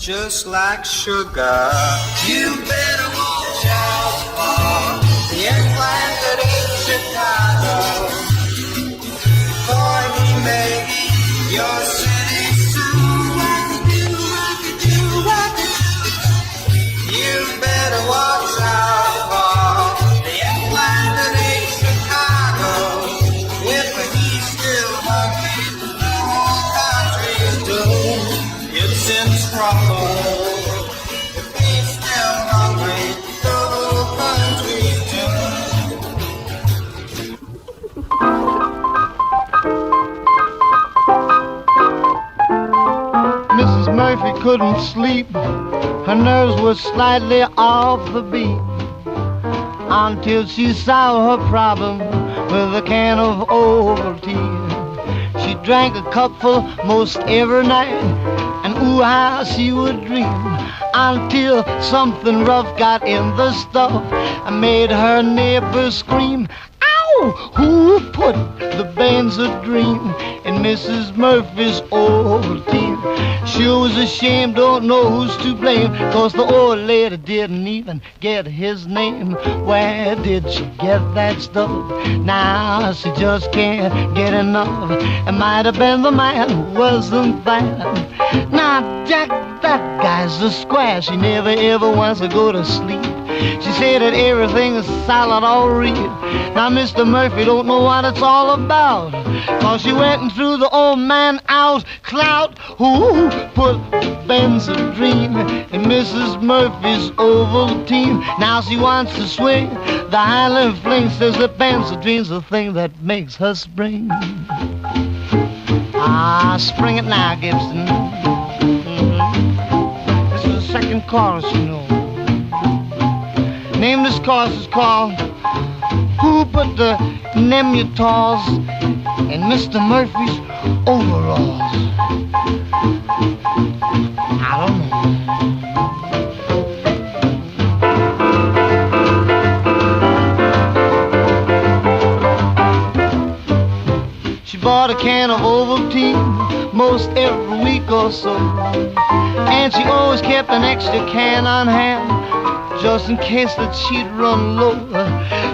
Just like sugar. You better watch out for the eggplant that ain't Chicago, for he may eat your city soon. You better watch out for the eggplant that ain't Chicago. If he's still hungry, the whole country's doomed. It's in trouble. If he's still hungry, the whole country's doomed. Mrs. Murphy couldn't sleep. Her nerves were slightly off the beat until she solved her problem with a can of Ovaltine. She drank a cupful most every night, and ooh, how she would dream, until something rough got in the stuff and made her neighbors scream. Ow! Who put the Benzedrine in Mrs. Murphy's Ovaltine? She was ashamed, don't know who's to blame, 'cause the old lady didn't even get his name. Where did she get that stuff? Now she just can't get enough. It might have been the man who wasn't bad. Now Jack, that guy's a square. She never ever wants to go to sleep. She said that everything is solid or real. Now Mr. Murphy don't know what it's all about, 'cause she went and threw the old man out. Clout, who put Benzedrine in Mrs. Murphy's Ovaltine? Now she wants to swing the Highland fling, says that Benzedrine's the thing that makes her spring. Ah, spring it now, Gibson. This is the second chorus, you know. Name of this chorus is called Who Put the Nemutals in Mr. Murphy's Overalls? I don't know. She bought a can of Ovaltine most every week or so, and she always kept an extra can on hand. just in case that she'd run low.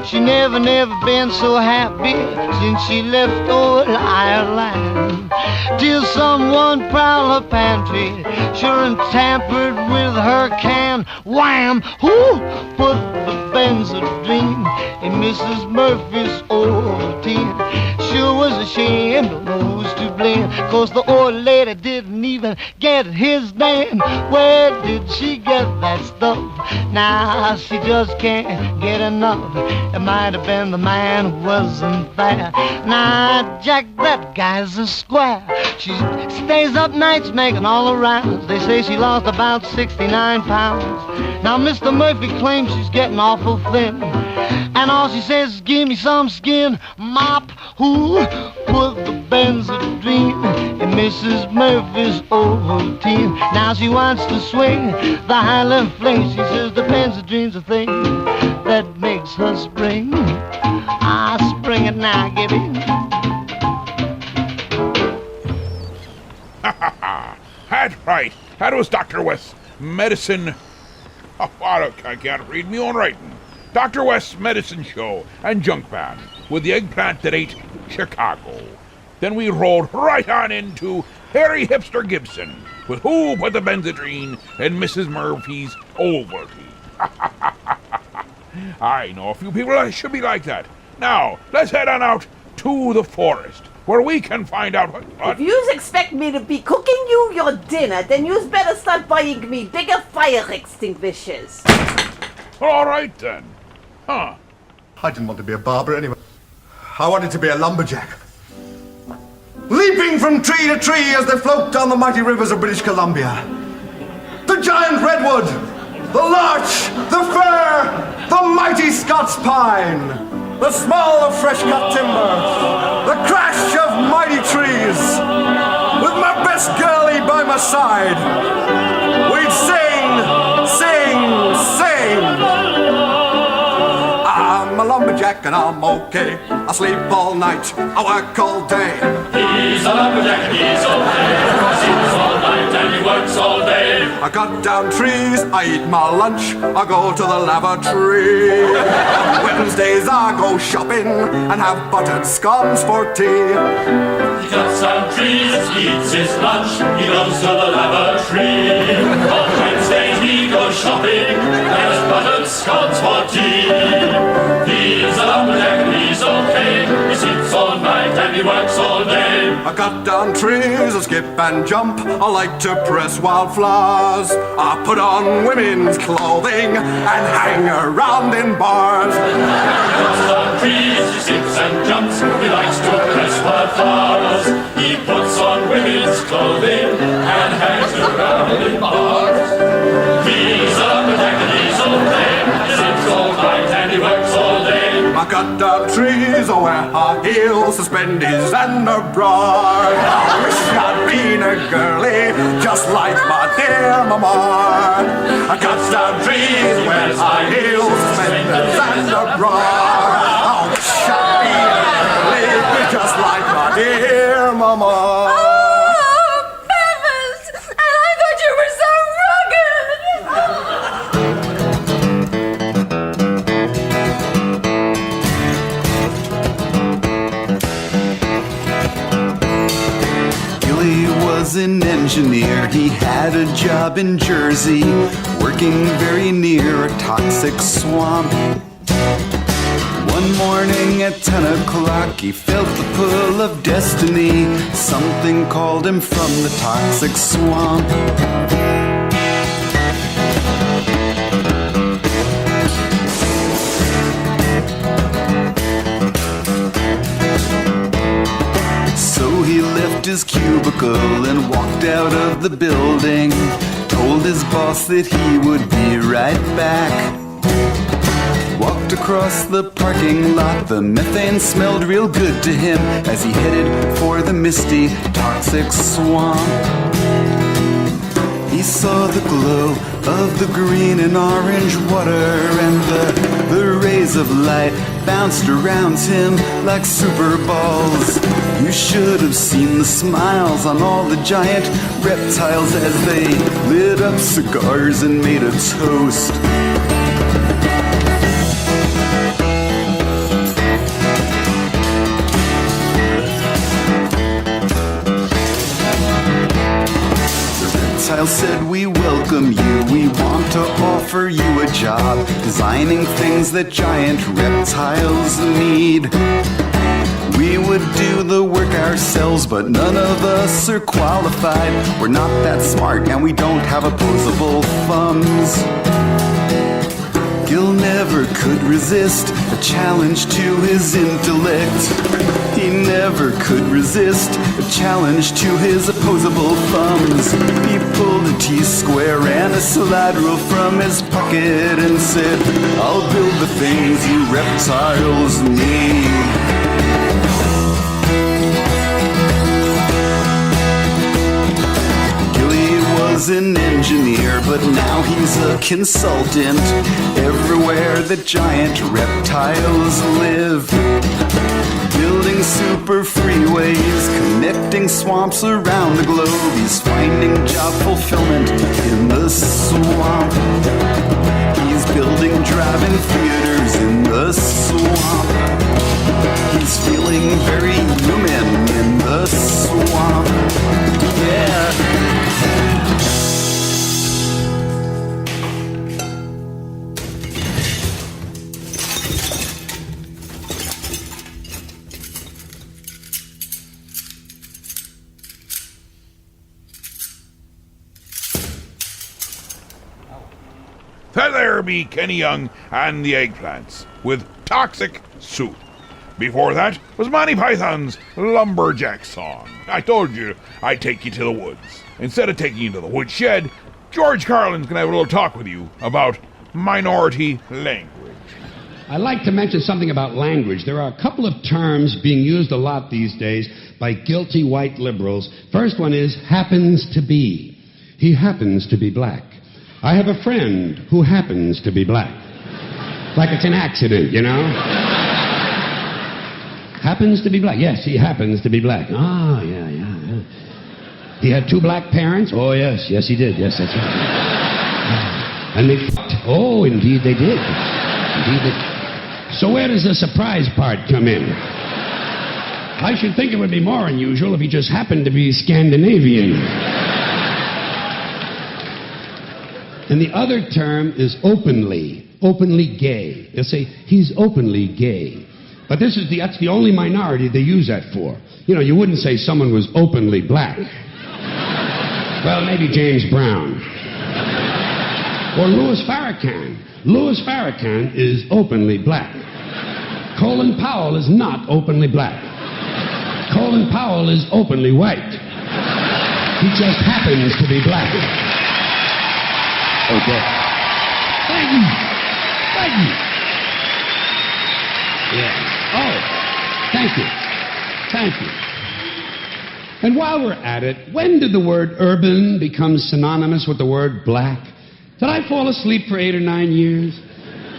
She never been so happy since she left old Ireland. Till someone prowled her pantry, sure and tampered with her can. Wham! Who put the benzodrine in Mrs. Murphy's Ovaltine? Sure was ashamed, knows to blame, 'cause the old lady didn't even get his name. Where did she get that stuff? Now she just can't get enough. It might have been the man who wasn't there. Now Jack, that guy's a square. She stays up nights making all the rounds. They say she lost about 69 pounds. Now Mr. Murphy claims she's getting awful thin, and all she says is give me some skin. Mop, who put the benzodrine in Mrs. Murphy's Ovaltine? Now she wants to swing the Highland Fling. She says the benzodrine's a thing that makes her spring. Ah, spring it now, Gibby. That's right. That was Dr. West's medicine. Oh, I can't read me own writing. Dr. West's medicine show and junk band with the eggplant that ate Chicago. Then we rolled right on into Harry Hipster Gibson with Who Put the Benzodrine in Mrs. Murphy's Ovaltine. I know a few people that should be like that. Now, let's head on out to the forest, where we can find out what... If yous expect me to be cooking you your dinner, then yous better start buying me bigger fire extinguishers. All right, then. Huh. I didn't want to be a barber anyway. I wanted to be a lumberjack. Leaping from tree to tree as they float down the mighty rivers of British Columbia. The giant redwood, the larch, the fir, the mighty Scots pine, the smell of fresh-cut timber, the crash of mighty trees. With my best girlie by my side, we'd sing, sing, sing. I'm a lumberjack and I'm okay. I sleep all night, I work all day. He's a lumberjack and he's okay. He sleeps all night and he works all day. I cut down trees, I eat my lunch, I go to the lavatory. On Wednesdays I go shopping and have buttered scones for tea. He cuts down trees, he eats his lunch, he goes to the lavatory. On Wednesdays he goes shopping and has buttered scones for tea. He's a lumberjack and he's okay. He sleeps all night and he works all day. I cut down trees, I skip and jump, I like to press wildflowers. I put on women's clothing and hang around in bars. He cuts down trees, he skips and jumps, he likes to press wildflowers. He puts on women's clothing and hangs around in bars. He's a lumberjack and he's okay. He sleeps all night and he works all day. I cut down trees, I wear high heels, suspenders and a bra. I wish I'd been a girlie, just like my dear mama. I cut down trees, wear high heels, suspenders and a bra. I wish I'd been a girlie, just like my dear mama. An engineer, he had a job in Jersey, working very near a toxic swamp. One morning at 10 o'clock, he felt the pull of destiny. Something called him from the toxic swamp. He left his cubicle and walked out of the building. Told his boss that he would be right back. Walked across the parking lot, the methane smelled real good to him as he headed for the misty, toxic swamp. He saw the glow of the green and orange water, and the rays of light bounced around him like super balls. You should have seen the smiles on all the giant reptiles as they lit up cigars and made a toast. job, designing things that giant reptiles need. We would do the work ourselves, but none of us are qualified. We're not that smart, and we don't have opposable thumbs. Gil never could resist a challenge to his intellect. He never could resist a challenge to his opposable thumbs. He pulled a T-square and a slide rule from his pocket and said, I'll build the things you reptiles need. Was an engineer, but now he's a consultant everywhere that giant reptiles live. Building super freeways, connecting swamps around the globe. He's finding job fulfillment in the swamp. He's building drive-in theaters in the swamp. He's feeling very human in the swamp. Yeah. There be Kenny Young and the Eggplants with Toxic Soup. Before that was Monty Python's Lumberjack Song. I told you I'd take you to the woods. Instead of taking you to the woodshed, George Carlin's gonna have a little talk with you about minority language. I'd like to mention something about language. There are a couple of terms being used a lot these days by guilty white liberals. First one is happens to be. He happens to be black. I have a friend who happens to be black. Like it's an accident, you know? Happens to be black. Yes, he happens to be black. Ah, yeah. He had two black parents? Oh, yes, he did. Yes, that's right. And they fucked. Oh, indeed they did. Indeed they... So where does the surprise part come in? I should think it would be more unusual if he just happened to be Scandinavian. And the other term is openly gay. They'll say, he's openly gay. But that's the only minority they use that for. You know, you wouldn't say someone was openly black. Well, maybe James Brown. Or Louis Farrakhan. Louis Farrakhan is openly black. Colin Powell is not openly black. Colin Powell is openly white. He just happens to be black. Okay. Thank you. Yeah. Oh, thank you. And while we're at it, when did the word urban become synonymous with the word black? Did I fall asleep for 8 or 9 years?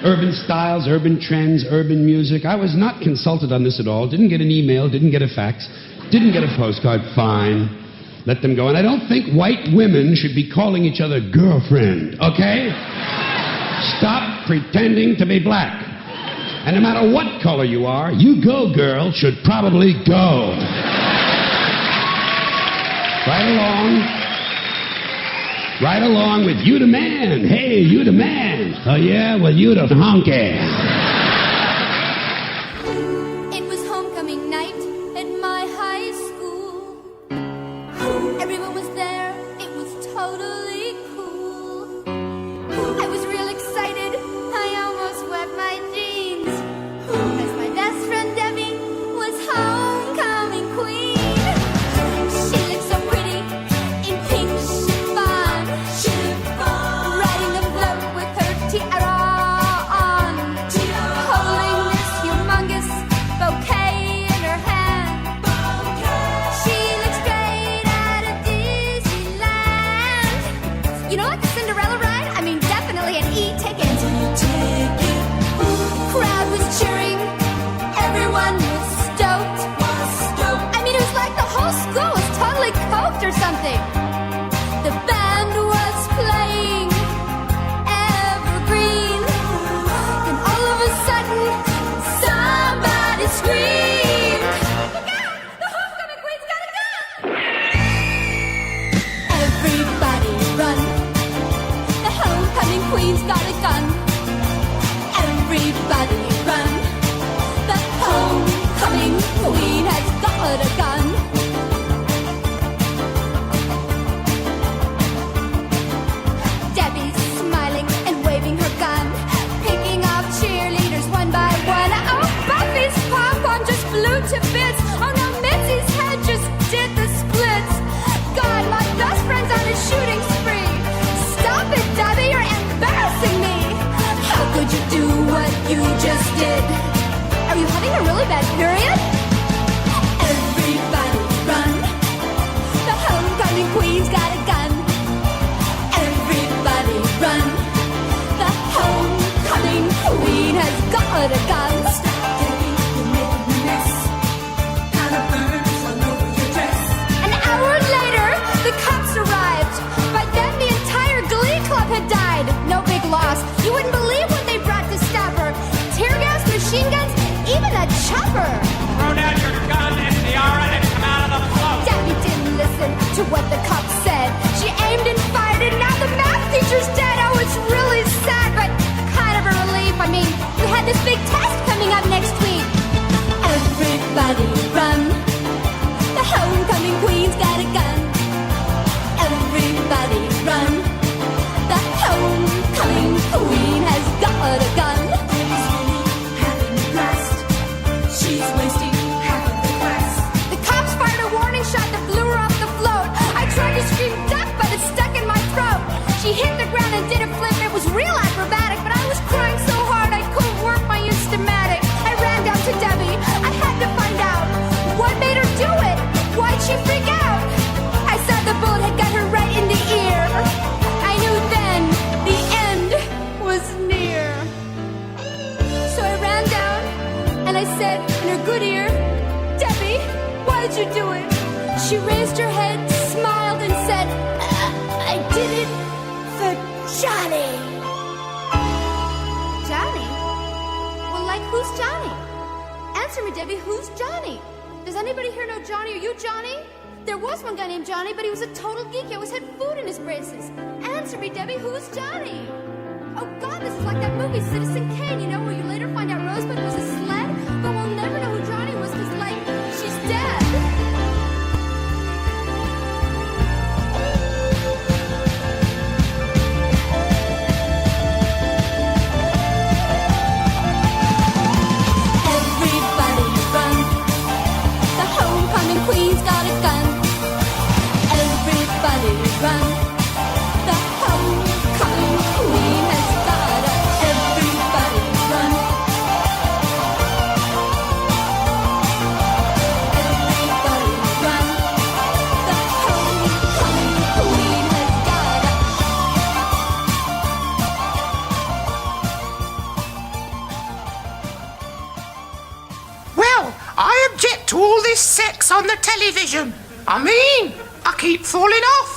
Urban styles, urban trends, urban music. I was not consulted on this at all. Didn't get an email, didn't get a fax, didn't get a postcard. Fine. Let them go. And I don't think white women should be calling each other girlfriend, okay? Stop pretending to be black. And no matter what color you are, you go, girl, should probably go. Right along with you the man. Hey, you the man. Oh, yeah? Well, you the honky. It was homecoming night at my high school. Everyone was there. It was totally cool. I was real excited. I almost wet my jeans. As my best friend Debbie was homecoming queen. She looked so pretty in pink chiffon, riding the float with her tiara on. did. Are you having a really bad period? Everybody run. The homecoming queen's got a gun. Everybody run. The homecoming queen has got a gun. Stop digging, you're making a mess. Kinda burns all over your dress. An hour later, the cops arrived. By then, the entire glee club had died. No big loss. You wouldn't believe what they brought to stop her. Tear gas, machine guns, even a chopper. Throw down your gun, FDR, and come out of the float. Debbie didn't listen to what the cops said. She aimed and fired, and now the math teacher's dead. Oh, it's really sad, but kind of a relief. I mean, we had this big test coming up next week. Everybody run. The homecoming queen's got a gun. Everybody run. The homecoming queen has got a gun. Having a blast. She's wasting half of the class. The cops fired a warning shot that blew her off the float. I tried to scream duck, but it stuck in my throat. She hit the ground and did a flip. It was real acrobatic, but I was crying so hard I couldn't work my Instamatic. I ran down to Debbie. I had to find out what made her do it. Why'd she freak out? I saw the bullet had got her right in the ear. I knew then the end was near. So I ran down and I said in her good ear, Debbie, why'd you do it? She raised her head, smiled, and said, I did it for Johnny. Johnny? Well, like, who's Johnny? Answer me, Debbie, who's Johnny? Does anybody here know Johnny? Are you Johnny? There was one guy named Johnny, but he was a total geek. He always had food in his braces. Answer me, Debbie, who's Johnny? Oh, God, this is like that movie, Citizen Kane, you know, where you later find out Rosebud was a sled, but we'll never know who Johnny was because, like, she's dead. Everybody run. The homecoming queen's got a gun. Everybody run. The homecoming queen has got a. Everybody run. Everybody run. The homecoming queen has got a. Well, I object to all this sex on the television. I mean, I keep falling off.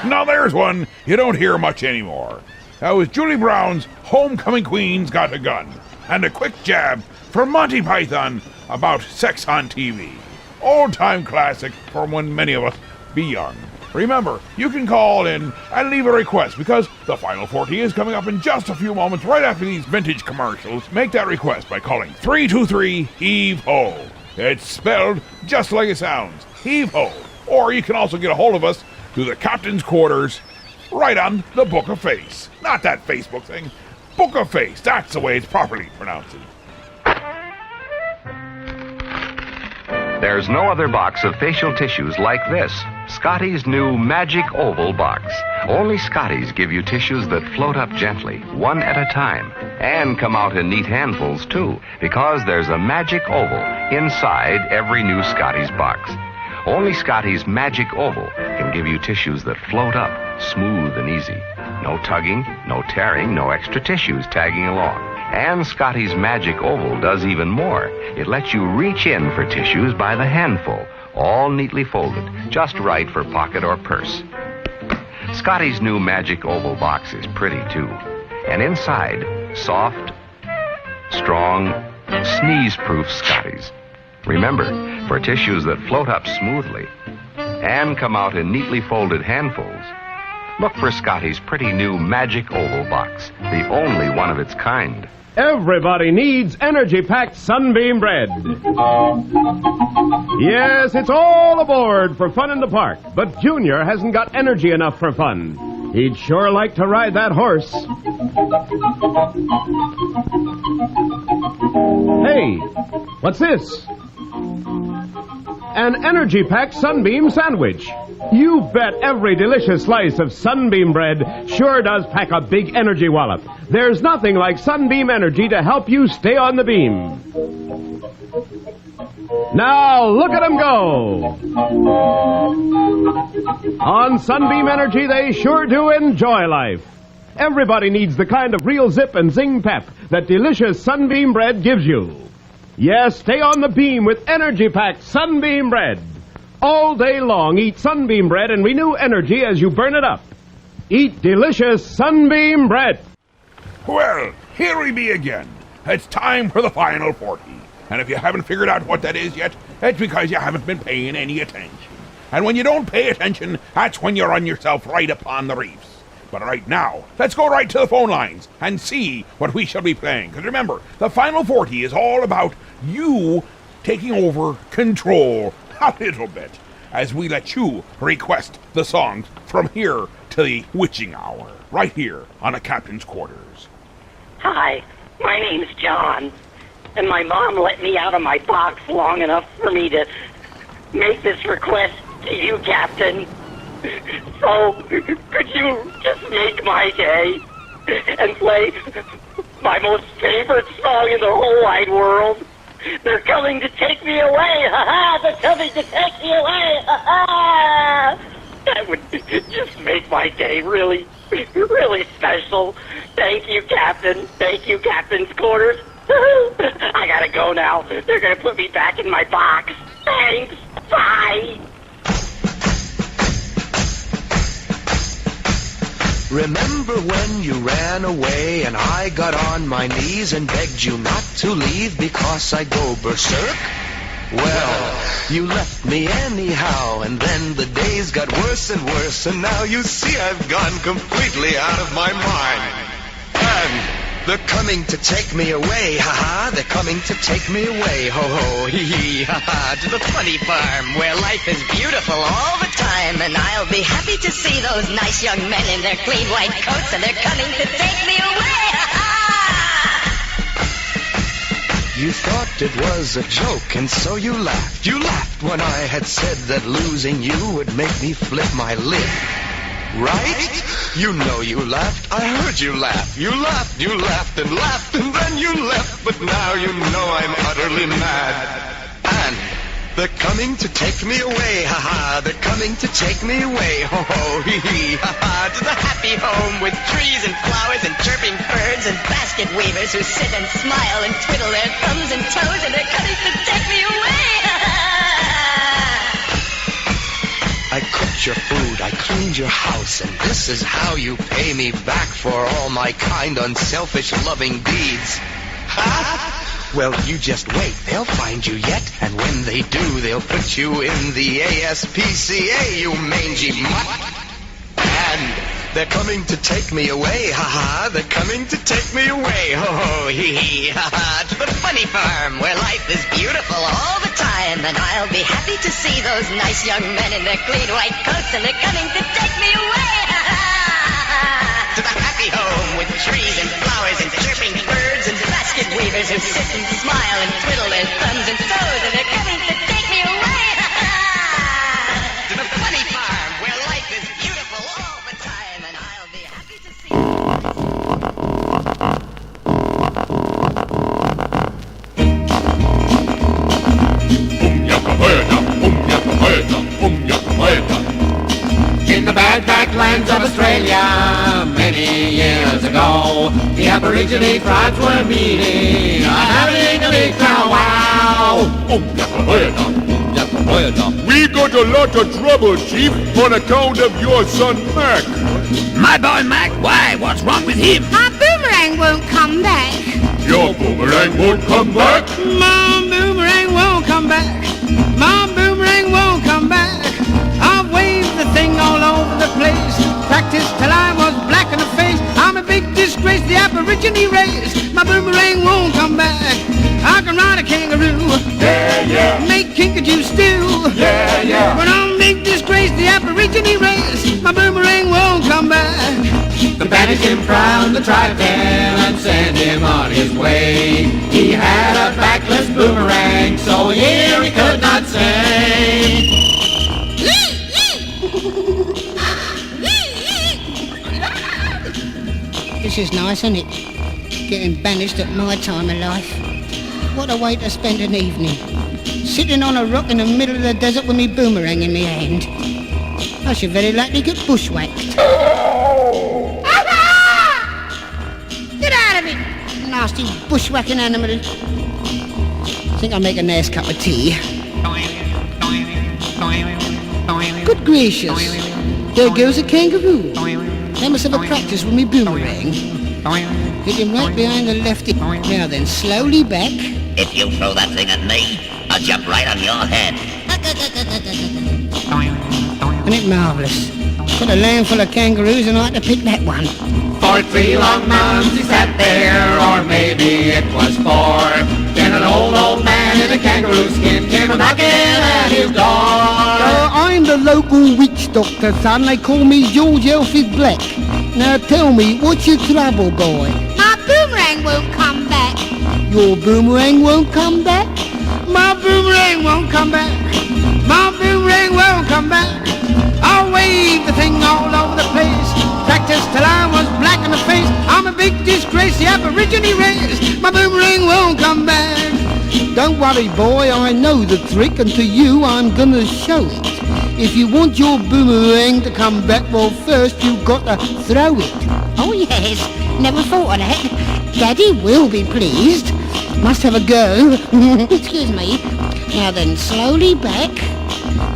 Now there's one you don't hear much anymore. That was Julie Brown's Homecoming Queen's Got a Gun, and a quick jab from Monty Python about sex on TV. Old-time classic for when many of us be young. Remember, you can call in and leave a request because the Final 40 is coming up in just a few moments right after these vintage commercials. Make that request by calling 323-HEAVE-HO. It's spelled just like it sounds, heave-ho. Or you can also get a hold of us through the captain's quarters right on the Book of Face. Not that Facebook thing. Book of Face, that's the way it's properly pronounced. There's no other box of facial tissues like this. Scotty's new Magic Oval box. Only Scotty's give you tissues that float up gently, one at a time, and come out in neat handfuls, too, because there's a Magic Oval inside every new Scotty's box. Only Scotty's Magic Oval can give you tissues that float up, smooth and easy. No tugging, no tearing, no extra tissues tagging along. And Scotty's Magic Oval does even more. It lets you reach in for tissues by the handful, all neatly folded, just right for pocket or purse. Scotty's new Magic Oval box is pretty, too. And inside, soft, strong, sneeze-proof Scotty's. Remember, for tissues that float up smoothly and come out in neatly folded handfuls, look for Scotty's pretty new Magic Oval box, the only one of its kind. Everybody needs energy-packed Sunbeam bread. Yes, it's all aboard for fun in the park, but Junior hasn't got energy enough for fun. He'd sure like to ride that horse. Hey, what's this? An energy-packed Sunbeam sandwich. You bet every delicious slice of Sunbeam bread sure does pack a big energy wallop. There's nothing like Sunbeam Energy to help you stay on the beam. Now, look at them go! On Sunbeam Energy, they sure do enjoy life. Everybody needs the kind of real zip and zing pep that delicious Sunbeam bread gives you. Yes, stay on the beam with energy-packed Sunbeam bread. All day long, eat Sunbeam bread and renew energy as you burn it up. Eat delicious Sunbeam bread. Well, here we be again. It's time for the final 40. And if you haven't figured out what that is yet, it's because you haven't been paying any attention. And when you don't pay attention, that's when you run yourself right upon the reefs. But right now, let's go right to the phone lines and see what we shall be playing. Because remember, the final 40 is all about you taking over control a little bit as we let you request the songs from here to the witching hour, right here on the captain's quarters. Hi, my name's John, and my mom let me out of my box long enough for me to make this request to you, Captain. So, could you just make my day and play my most favorite song in the whole wide world? They're coming to take me away, ha-ha! They're coming to take me away, ha-ha! That would just make my day really, really special. Thank you, Captain. Thank you, Captain's quarters. I gotta go now. They're gonna put me back in my box. Thanks. Bye. Remember when you ran away and I got on my knees and begged you not to leave because I'd go berserk? Well, you left me anyhow, and then the days got worse and worse, and now you see I've gone completely out of my mind. And they're coming to take me away, ha-ha, they're coming to take me away, ho-ho, hee-hee, ha-ha, to the funny farm where life is beautiful all the time, and I'll be happy to see those nice young men in their clean white coats, and they're coming to take me away, ha-ha! You thought it was a joke, and so you laughed. You laughed when I had said that losing you would make me flip my lid. Right? You know you laughed. I heard you laugh. You laughed and then you left. But now you know I'm utterly mad. And they're coming to take me away, ha-ha. They're coming to take me away, ho-ho, hee-hee, ha-ha. To the happy home with trees and flowers and chirping birds and basket weavers who sit and smile and twiddle their thumbs and toes, and they're coming to take me away, ha-ha. I cooked your food, I cleaned your house, and this is how you pay me back for all my kind, unselfish, loving deeds. Ha? Well, you just wait, they'll find you yet, and when they do, they'll put you in the ASPCA, you mangy mutt. And they're coming to take me away, ha-ha, they're coming to take me away, ho-ho, hee-hee, ha-ha, to the funny farm where life is beautiful all the time, and I'll be happy to see those nice young men in their clean white coats, and they're coming to take me away, ha-ha, to the happy home with trees and flowers and chirping birds and basket weavers who sit and smile and twiddle their thumbs and toes, and they're coming to take me away, ha-ha, to the funny farm where life is beautiful all the time, and I'll be happy to see. In the bad backlands of Australia, many years ago, the Aborigine tribes were meeting, having a big powwow. We got a lot of trouble, Chief, on account of your son, Mac. My boy Mac? Why? What's wrong with him? My boomerang won't come back. Your boomerang won't come back? My boomerang won't come back. My boomerang won't come back. I've waved the thing all over the place, practiced till I was black in the face. I'm a big disgrace, the Aborigine race. My boomerang won't come back. I can ride a kangaroo, yeah, yeah, make kinkajou stew, yeah, yeah, but I'm a big disgrace, the Aborigine race. My boomerang won't come back. The banished him from the tribe then and sent him on his way. He had a backless boomerang, so here he could not say. This is nice, isn't it? Getting banished at my time of life. What a way to spend an evening. Sitting on a rock in the middle of the desert with me boomerang in my hand. I should very likely get bushwhacked. Get out of it, nasty bushwhacking animal. Think I'll make a nice cup of tea. Good gracious, there goes a kangaroo. I must have a practice with me boomerang. Hit him right behind the left ear. Now then, slowly back. If you throw that thing at me, I'll jump right on your head. Isn't it marvellous? Got a land full of kangaroos and I had to pick that one. For 3 long months he sat there, or maybe it was 4. Then an old man in a kangaroo skin came a-knocking at his door. I'm the local witch doctor, son. They call me George Elfie Black. Now tell me, what's your trouble, boy? My boomerang won't come back. Your boomerang won't come back? My boomerang won't come back. My boomerang won't come back. I'll wave the thing all over the place. Practice till I was black in the face. I'm a big disgrace, the Aborigine race. My boomerang won't come back. Don't worry, boy, I know the trick, and to you I'm gonna show it. If you want your boomerang to come back, well, first you've got to throw it. Oh yes, never thought of that. Daddy will be pleased. Must have a go. Excuse me. Now then, slowly back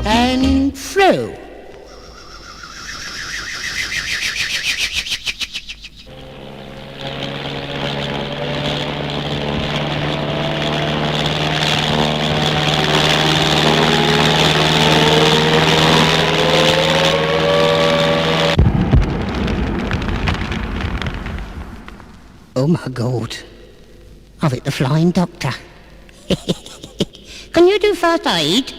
and throw. Oh my God. I've hit the flying doctor. Can you do first aid?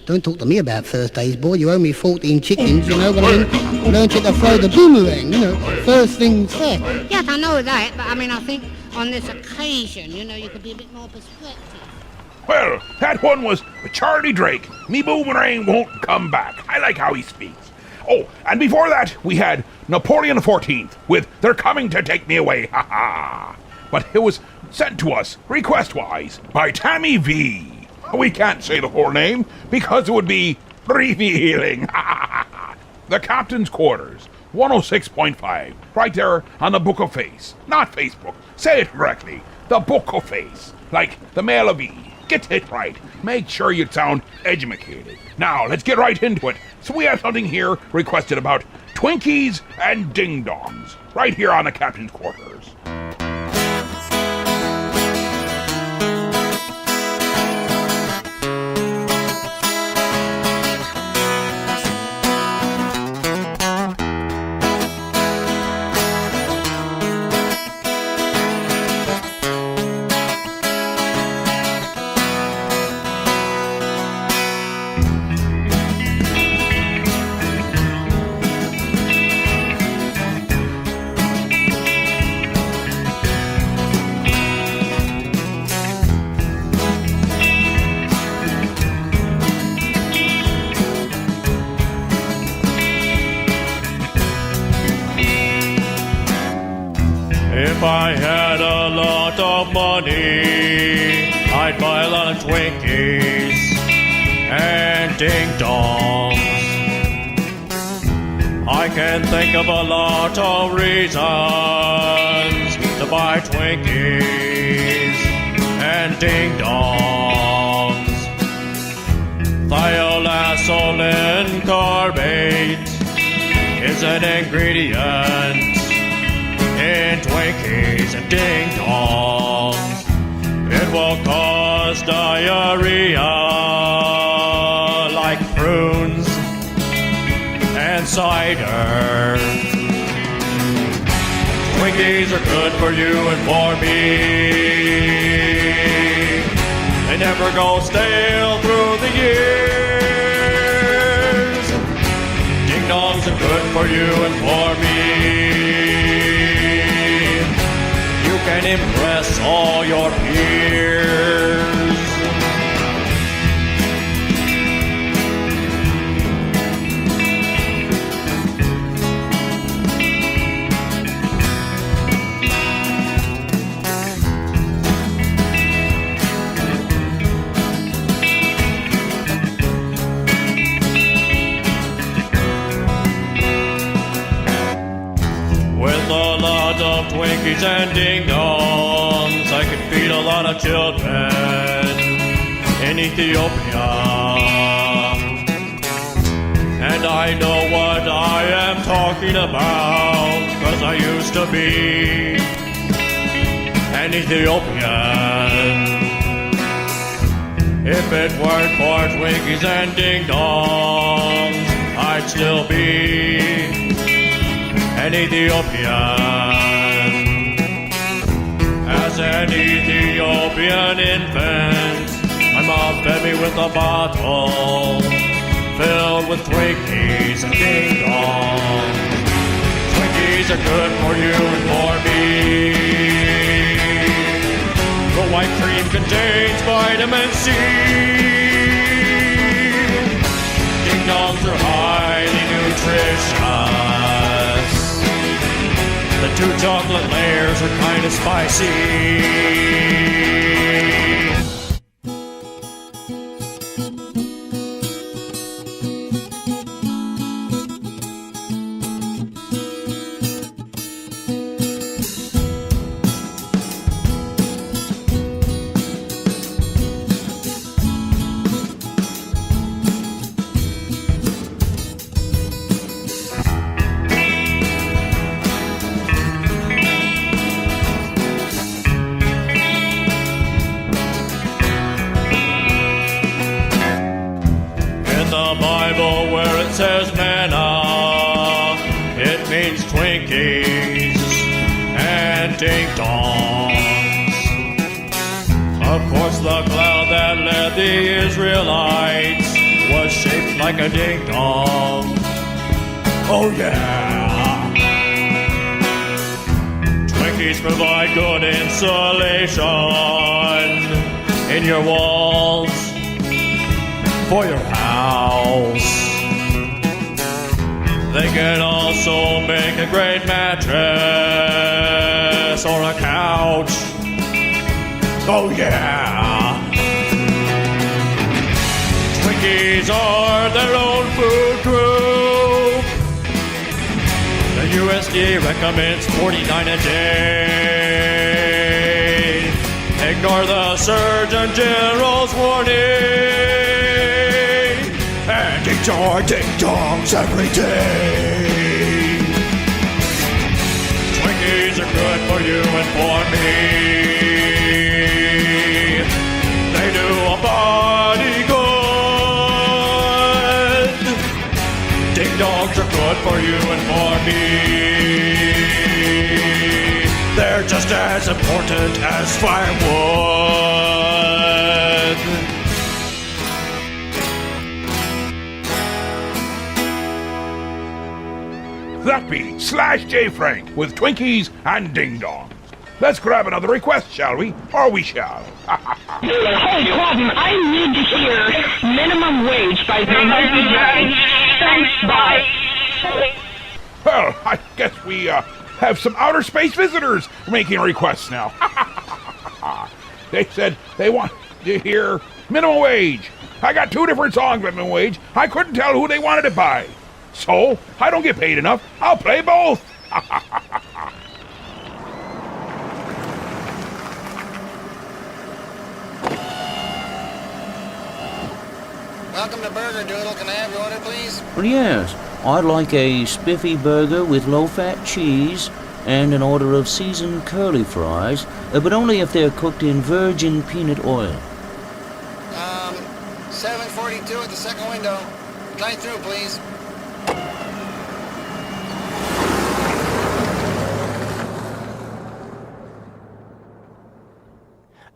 Don't talk to me about first aid, boy. You owe me 14 chickens, you know, but I learned you to throw the boomerang, you know, first things first. Yes, I know that, but I mean, I think on this occasion, you know, you could be a bit more perspective. Well, that one was Charlie Drake. Me boomerang won't come back. I like how he speaks. Oh, and before that, we had Napoleon XIV with They're Coming to Take Me Away, ha ha. But it was sent to us, request-wise, by Tammy V. We can't say the whole name, because it would be revealing. The Captain's Quarters, 106.5, right there on the Book of Face. Not Facebook, say it correctly. The Book of Face, like the Mail of E. Get it right. Make sure you sound educated. Now, let's get right into it. So we have something here requested about Twinkies and ding-dongs, right here on the Captain's Quarters. If I had a lot of money, I'd buy a lot of Twinkies and ding-dongs. I can think of a lot of reasons to buy Twinkies and ding-dongs. Thioacetylene carbate is an ingredient in Twinkies and ding-dongs. It will cause diarrhea like prunes and cider. Twinkies are good for you and for me. They never go stale through the years. Ding-dongs are good for you and for me. Can impress all your peers. Twinkies and ding-dongs. I could feed a lot of children in Ethiopia. And I know what I am talking about, 'cause I used to be an Ethiopian. If it weren't for Twinkies and ding-dongs, I'd still be an Ethiopian. As an Ethiopian infant, my mom fed me with a bottle filled with Twinkies and ding-dongs. Twinkies are good for you and for me. The white cream contains vitamin C. Ding-dongs are highly nutritious. The 2 chocolate layers are kind of spicy. Says manna, it means Twinkies and ding-dongs. Of course, the cloud that led the Israelites was shaped like a ding-dong. Oh yeah! Twinkies provide good insulation in your walls for your house. They can also make a great mattress or a couch. Oh yeah! Twinkies are their own food group. The USD recommends 49 a day. Ignore the Surgeon General's warning and enjoy ding-dongs every day. Twinkies are good for you and for me. They do a body good. Ding-dongs are good for you and for me. They're just as important as firewood. That be Slash J. Frank with Twinkies and Ding-Dongs. Let's grab another request, shall we? Or we shall. Hey, Quaden, I need to hear Minimum Wage by the Monkey Gang. Thanks, bye. Well, I guess we have some outer space visitors making requests now. They said they want to hear Minimum Wage. I got 2 different songs with Minimum Wage. I couldn't tell who they wanted it by. So, I don't get paid enough. I'll play both. Welcome to Burger Doodle. Can I have your order, please? Well, yes. I'd like a spiffy burger with low-fat cheese and an order of seasoned curly fries, but only if they're cooked in virgin peanut oil. 742 at the second window. Drive through, please.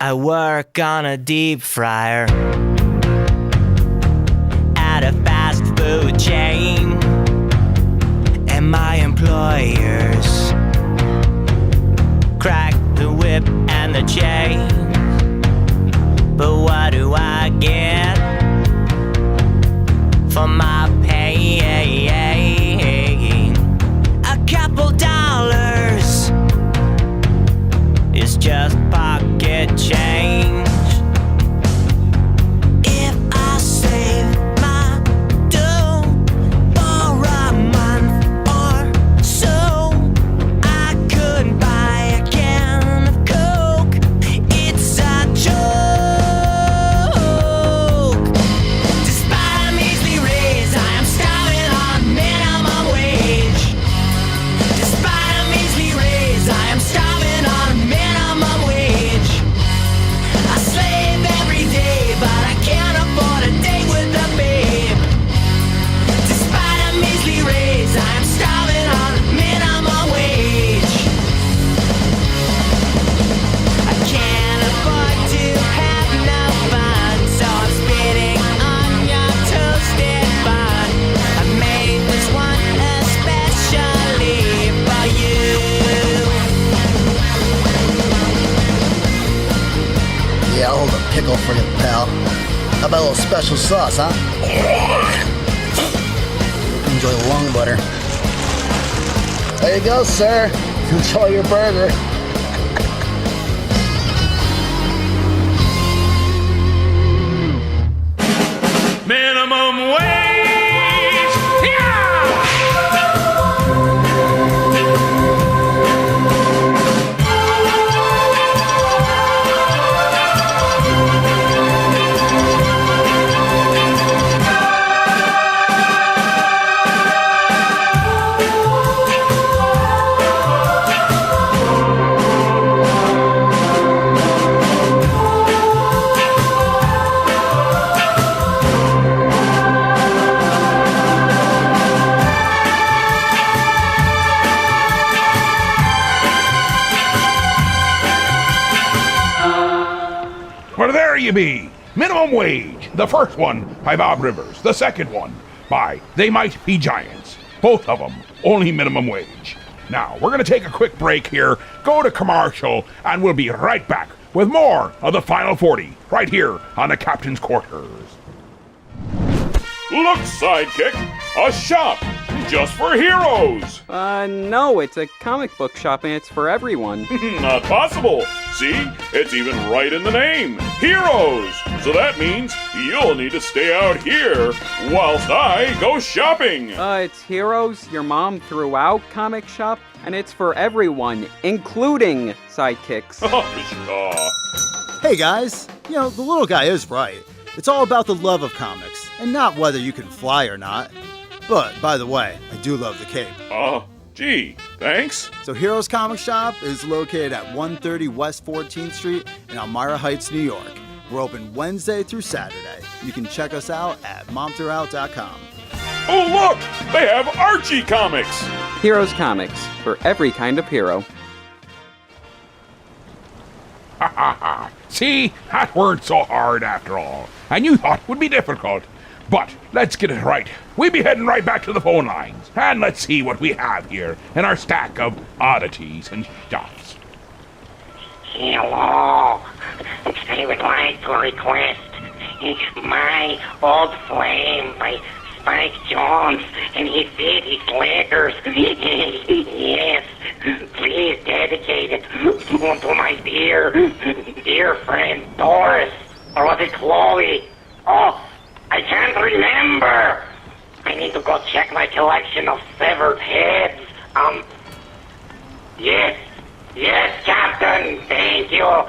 I work on a deep fryer at a fast food chain, and my employers crack the whip and the chain. But what do I get for my pay? A couple dollars is just pocket change. If I save my dough for a month or so, I could buy a Yeah, I'll hold a pickle for you, pal. How about a little special sauce, huh? Enjoy the lung butter. There you go, sir. Enjoy your burger. Minimum wage! Yeah! Well, there you be. Minimum Wage. The first one by Bob Rivers. The second one by They Might Be Giants. Both of them only minimum wage. Now, we're going to take a quick break here, go to commercial, and we'll be right back with more of the Final 40 right here on the Captain's Quarters. Look, Sidekick, a shop just for heroes. No, it's a comic book shop and it's for everyone. Not possible. See, it's even right in the name, Heroes. So that means you'll need to stay out here whilst I go shopping. It's Heroes, your mom threw out comic shop, and it's for everyone, including sidekicks. Hey guys, you know, the little guy is right. It's all about the love of comics, and not whether you can fly or not. But, by the way, I do love the cape. Gee, thanks. So Heroes Comic Shop is located at 130 West 14th Street in Elmira Heights, New York. We're open Wednesday through Saturday. You can check us out at momthroughout.com. Oh, look! They have Archie comics! Heroes Comics, for every kind of hero. Ha ha ha. See, that weren't so hard after all. And you thought it would be difficult. But let's get it right. We'll be heading right back to the phone lines. And let's see what we have here in our stack of oddities and stuffs. Hello. I would like to request My Old Flame by Spike Jones, and he did his letters. Yes, please dedicate it to my dear friend Doris, or was it Chloe? Oh, I can't remember. I need to go check my collection of severed heads. Yes, Captain, thank you.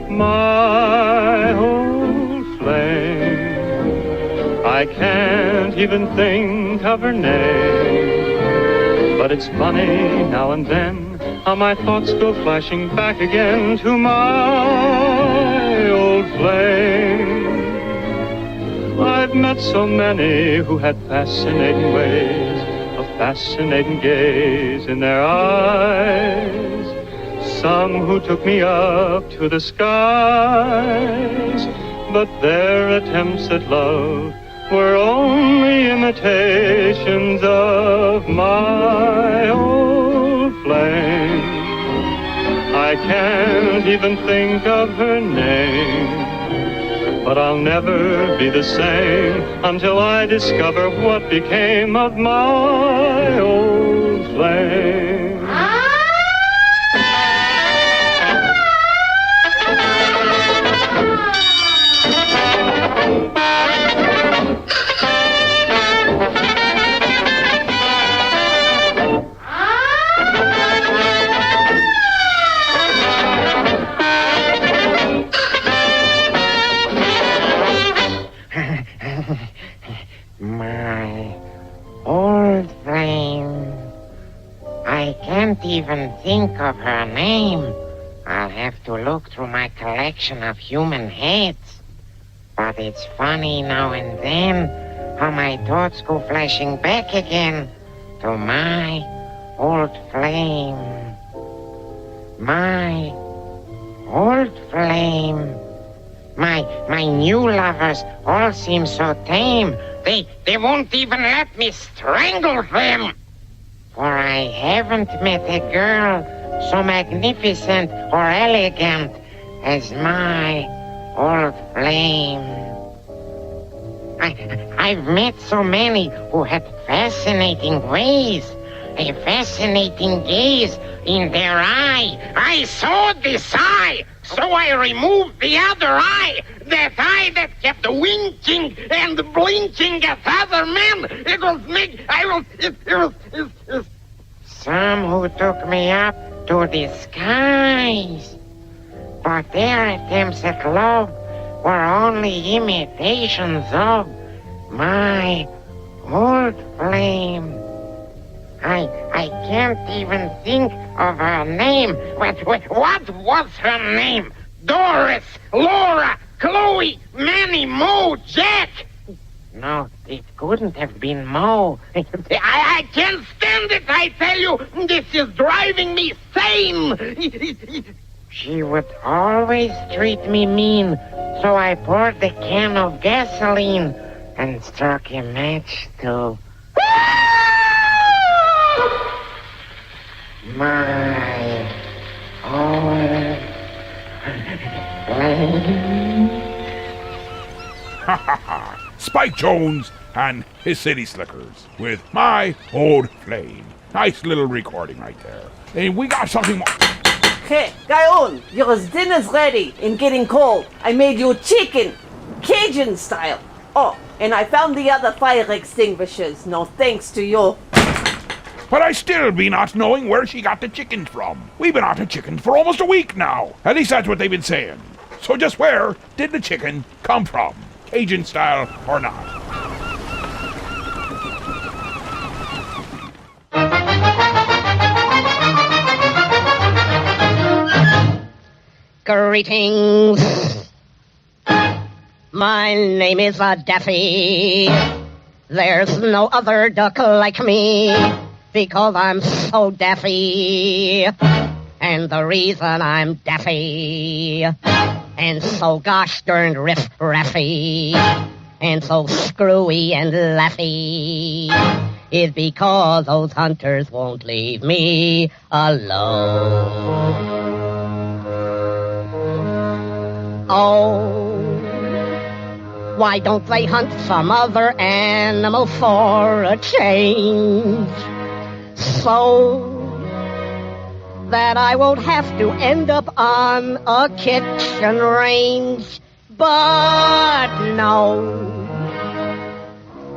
My old flame, I can't even think of her name. But it's funny now and then how my thoughts go flashing back again to my old flame. I've met so many who had fascinating ways, a fascinating gaze in their eyes. Some who took me up to the skies, but their attempts at love were only imitations of my old flame. I can't even think of her name, but I'll never be the same until I discover what became of my old flame. My old flame. I can't even think of her name. I'll have to look through my collection of human heads. But it's funny now and then how my thoughts go flashing back again to my old flame. My old flame. My new lovers all seem so tame. They won't even let me strangle them. For I haven't met a girl so magnificent or elegant as my old flame. I've met so many who had fascinating ways, a fascinating gaze in their eye. I saw this eye, so I removed the other eye, that eye that kept winking and blinking at other men. It was me. Some who took me up to the skies, but their attempts at love were only imitations of my old flame. I can't even think of her name. What was her name? Doris, Laura, Chloe, Manny, Mo, Jack. No, it couldn't have been Mo. I can't stand it, I tell you. This is driving me sane. She would always treat me mean, so I poured the can of gasoline and struck a match to my old flame. Ha ha ha! Spike Jones and his City Slickers with My Old Flame. Nice little recording right there. And we got something more. Hey, Gayon, your dinner's ready and getting cold. I made you chicken, Cajun style. Oh, and I found the other fire extinguishers. No thanks to you. But I still be not knowing where she got the chickens from. We've been out of chickens for almost a week now. At least that's what they've been saying. So just where did the chicken come from? Cajun style or not? Greetings. My name is Daffy. There's no other duck like me, because I'm so daffy. And the reason I'm daffy, and so gosh darned riff-raffy, and so screwy and laughy, is because those hunters won't leave me alone. Oh, why don't they hunt some other animal for a change? So that I won't have to end up on a kitchen range. But no,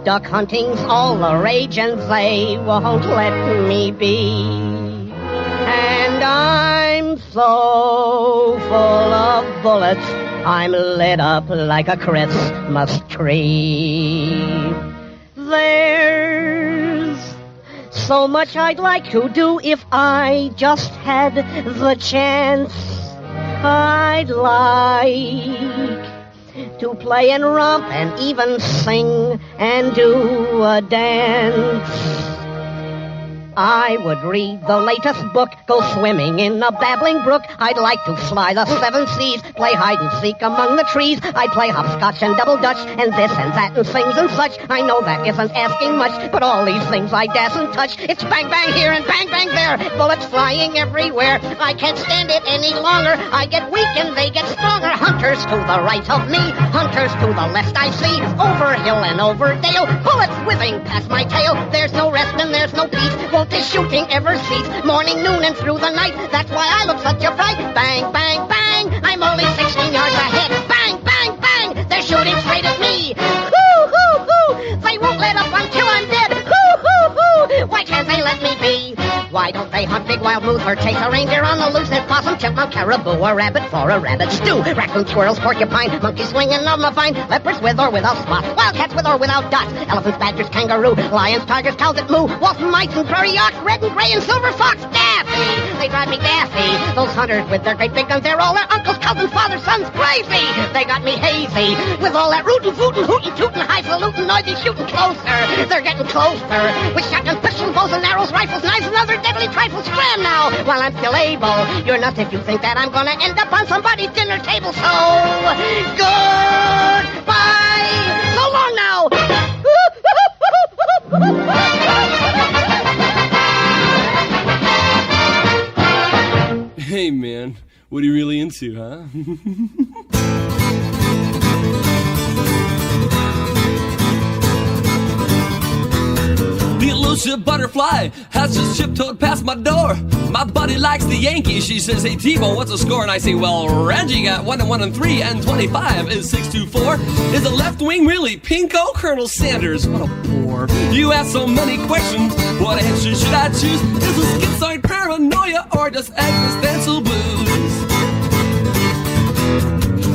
duck hunting's all the rage and they won't let me be. And I'm so full of bullets, I'm lit up like a Christmas tree. There's so much I'd like to do if I just had the chance. I'd like to play and romp and even sing and do a dance. I would read the latest book, go swimming in a babbling brook. I'd like to fly the 7 seas, play hide and seek among the trees. I'd play hopscotch and double dutch, and this and that and things and such. I know that isn't asking much, but all these things I daren't touch. It's bang bang here and bang bang there, bullets flying everywhere. I can't stand it any longer, I get weak and they get stronger. Hunters to the right of me, hunters to the left I see. Over hill and over dale, bullets whizzing past my tail. There's no rest and there's no peace, won't this shooting ever cease? Morning, noon, and through the night, that's why I look such a fright. Bang, bang, bang, I'm only 16 yards ahead. Bang, bang, bang, they're shooting straight at me. Hoo, hoo, hoo, they won't let up until I'm dead. Hoo, hoo, hoo, why can't they let me be? Why don't they hunt big wild moose or chase a reindeer on the loose? And possum, chipmunk, caribou, a rabbit for a rabbit stew. Raccoon, squirrels, porcupine, monkey swinging on the vine. Leopards with or without spots, wildcats with or without dots. Elephants, badgers, kangaroo, lions, tigers, cows that moo. Wolf, mice, and prairie ox, red and gray and silver fox. Daffy, they drive me daffy. Those hunters with their great big guns, they're all their uncles, cousins, fathers, sons, crazy. They got me hazy with all that rootin', footin', hootin', tootin', highfalutin highfalutin, noisy, shooting closer. They're getting closer. With shotguns, pistols, bows and arrows, rifles, knives, and other deadly trifles. Scram now, while I'm still able. You're nuts if you think that I'm gonna end up on somebody's dinner table. So, goodbye. So long now. Hey, man, what are you really into, huh? The elusive butterfly has just tiptoed past my door. My buddy likes the Yankees. She says, hey, T-Bone, what's the score? And I say, well, Reggie got 1 and 1 and 3, and 25 is 624. Is the left wing really pinko? Colonel Sanders, what a bore. You ask so many questions. What answer should I choose? Is it schizoid paranoia or just existential blues?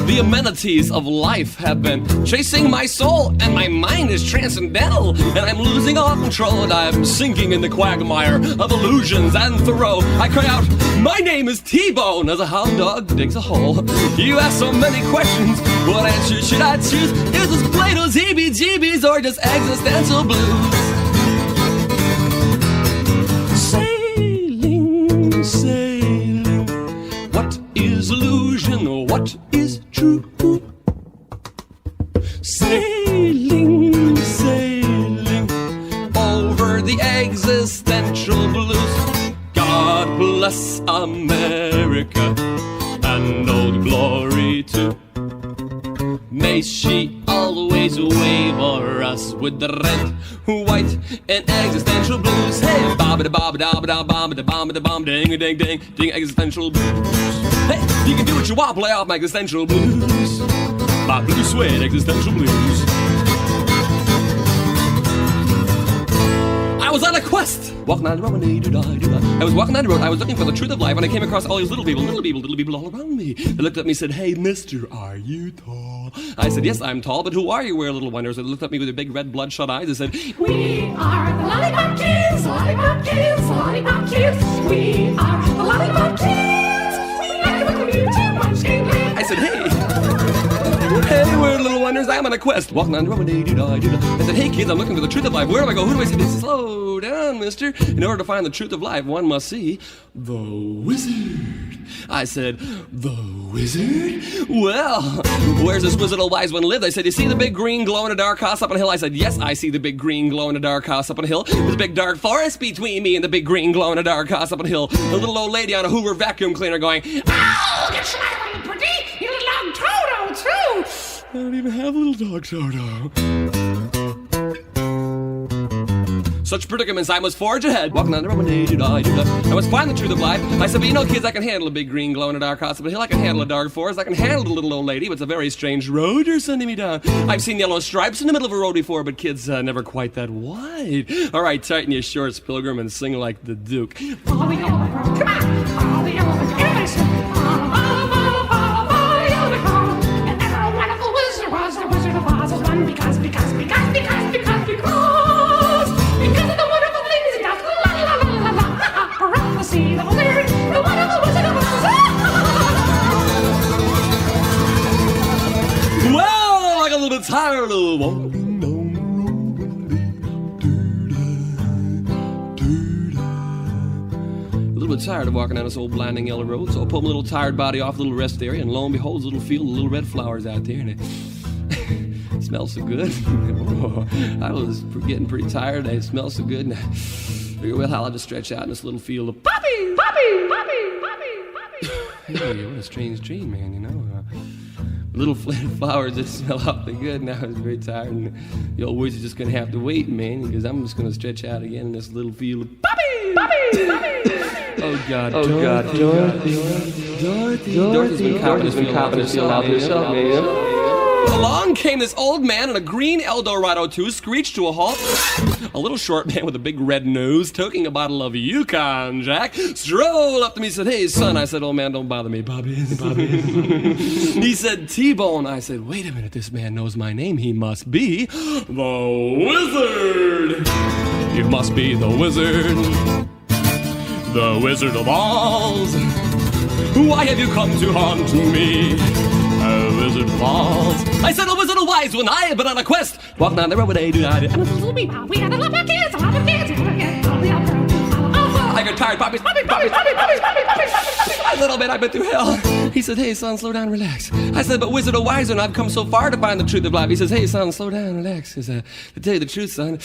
The amenities of life have been chasing my soul, and my mind is transcendental, and I'm losing all control, and I'm sinking in the quagmire of illusions and Thoreau. I cry out, my name is T-Bone, as a hound dog digs a hole. You ask so many questions, what answer should I choose? Is this Plato's heebie-jeebies or just existential blues? Sailing, sailing, what is illusion, what is true? Sailing, sailing over the existential blues. God bless America and old glory too. May she always wave o'er us with the red, white, and existential blues. Hey, bob da bob da da bomb da bomb da bomb ding ding ding ding existential blues. Hey, you can do what you want, play off my existential blues. My blue suede existential blues. I was on a quest, walking on the road, I was walking on the road, I was looking for the truth of life, and I came across all these little people all around me. They looked at me and said, hey, mister, are you tall? I said, yes, I'm tall, but who are you, we're little wonders? They looked at me with their big red bloodshot eyes and said, we are the lollipop kids, lollipop kids, lollipop kids. We are the lollipop kids. We like the too much English. I said, hey, we're little wonders, I'm on a quest, walking on the road, I said, hey kids, I'm looking for the truth of life, where do I go, who do I see? They said, slow down, mister, in order to find the truth of life, one must see the wizard. I said, the wizard? Well, where's this wizard old wise one live? They said, you see the big green glow in the dark house up on a hill? I said, yes, I see the big green glow in the dark house up on a hill. There's a big dark forest between me and the big green glow in the dark house up on a hill. A little old lady on a Hoover vacuum cleaner going, ow, get smacked on the pretty, you little dog Toto, too. I don't even have a little dog Toto. Such predicaments, I must forge ahead, walking on the road, I must find the truth of life. I said, but you know, kids, I can handle a big green glow in the dark house up a hill. I can handle a dark forest. I can handle the little old lady, but it's a very strange road you're sending me down. I've seen yellow stripes in the middle of a road before, but kids, never quite that wide. All right, tighten your shorts, pilgrim, and sing like the Duke. Follow the yellow road, come on, follow the yellow road, yes. Follow the yellow road. And ever a wonderful wizard was the Wizard of Oz. Was one because of the wonderful things he does. La la la la la la. Prophecy, the wizard, the wonderful Wizard of Oz. Well, I got a little bit tired of walking down the road. A little bit tired of walking down this old blinding yellow road, so I pulled my little tired body off a little rest area, and lo and behold, a little field of little red flowers out there, and it smells so good. Oh, I was getting pretty tired. It smells so good. And I figured, well, I'll just stretch out in this little field of poppy. Hey, what a strange dream, man, you know. Little flowers that smell awfully good. Now I was very tired, and the old wizard's just going to have to wait, man, because I'm just going to stretch out again in this little field of poppy. Oh, God. Dorothy's been copping herself out herself, man. Along came this old man in a green Eldorado 2, screeched to a halt. A little short man with a big red nose, toking a bottle of Yukon Jack, strolled up to me and said, hey, son. I said, old man, don't bother me, Bobby. He said, T-Bone. I said, wait a minute, this man knows my name. He must be the Wizard. He must be the Wizard. The Wizard of Oz. Why have you come to haunt me? A Wizard of Oz. I said, a Wizard of Why? wise when I have been on a quest. Walking on the road with a do-I-do. We had a lot of kids, a lot of kids. I got tired, puppies. A little bit, I've been through hell. He said, hey, son, slow down, relax. I said, but wizard or wiser, and I've come so far to find the truth of life. He says, hey, son, slow down, relax. He said, to tell you the truth, son.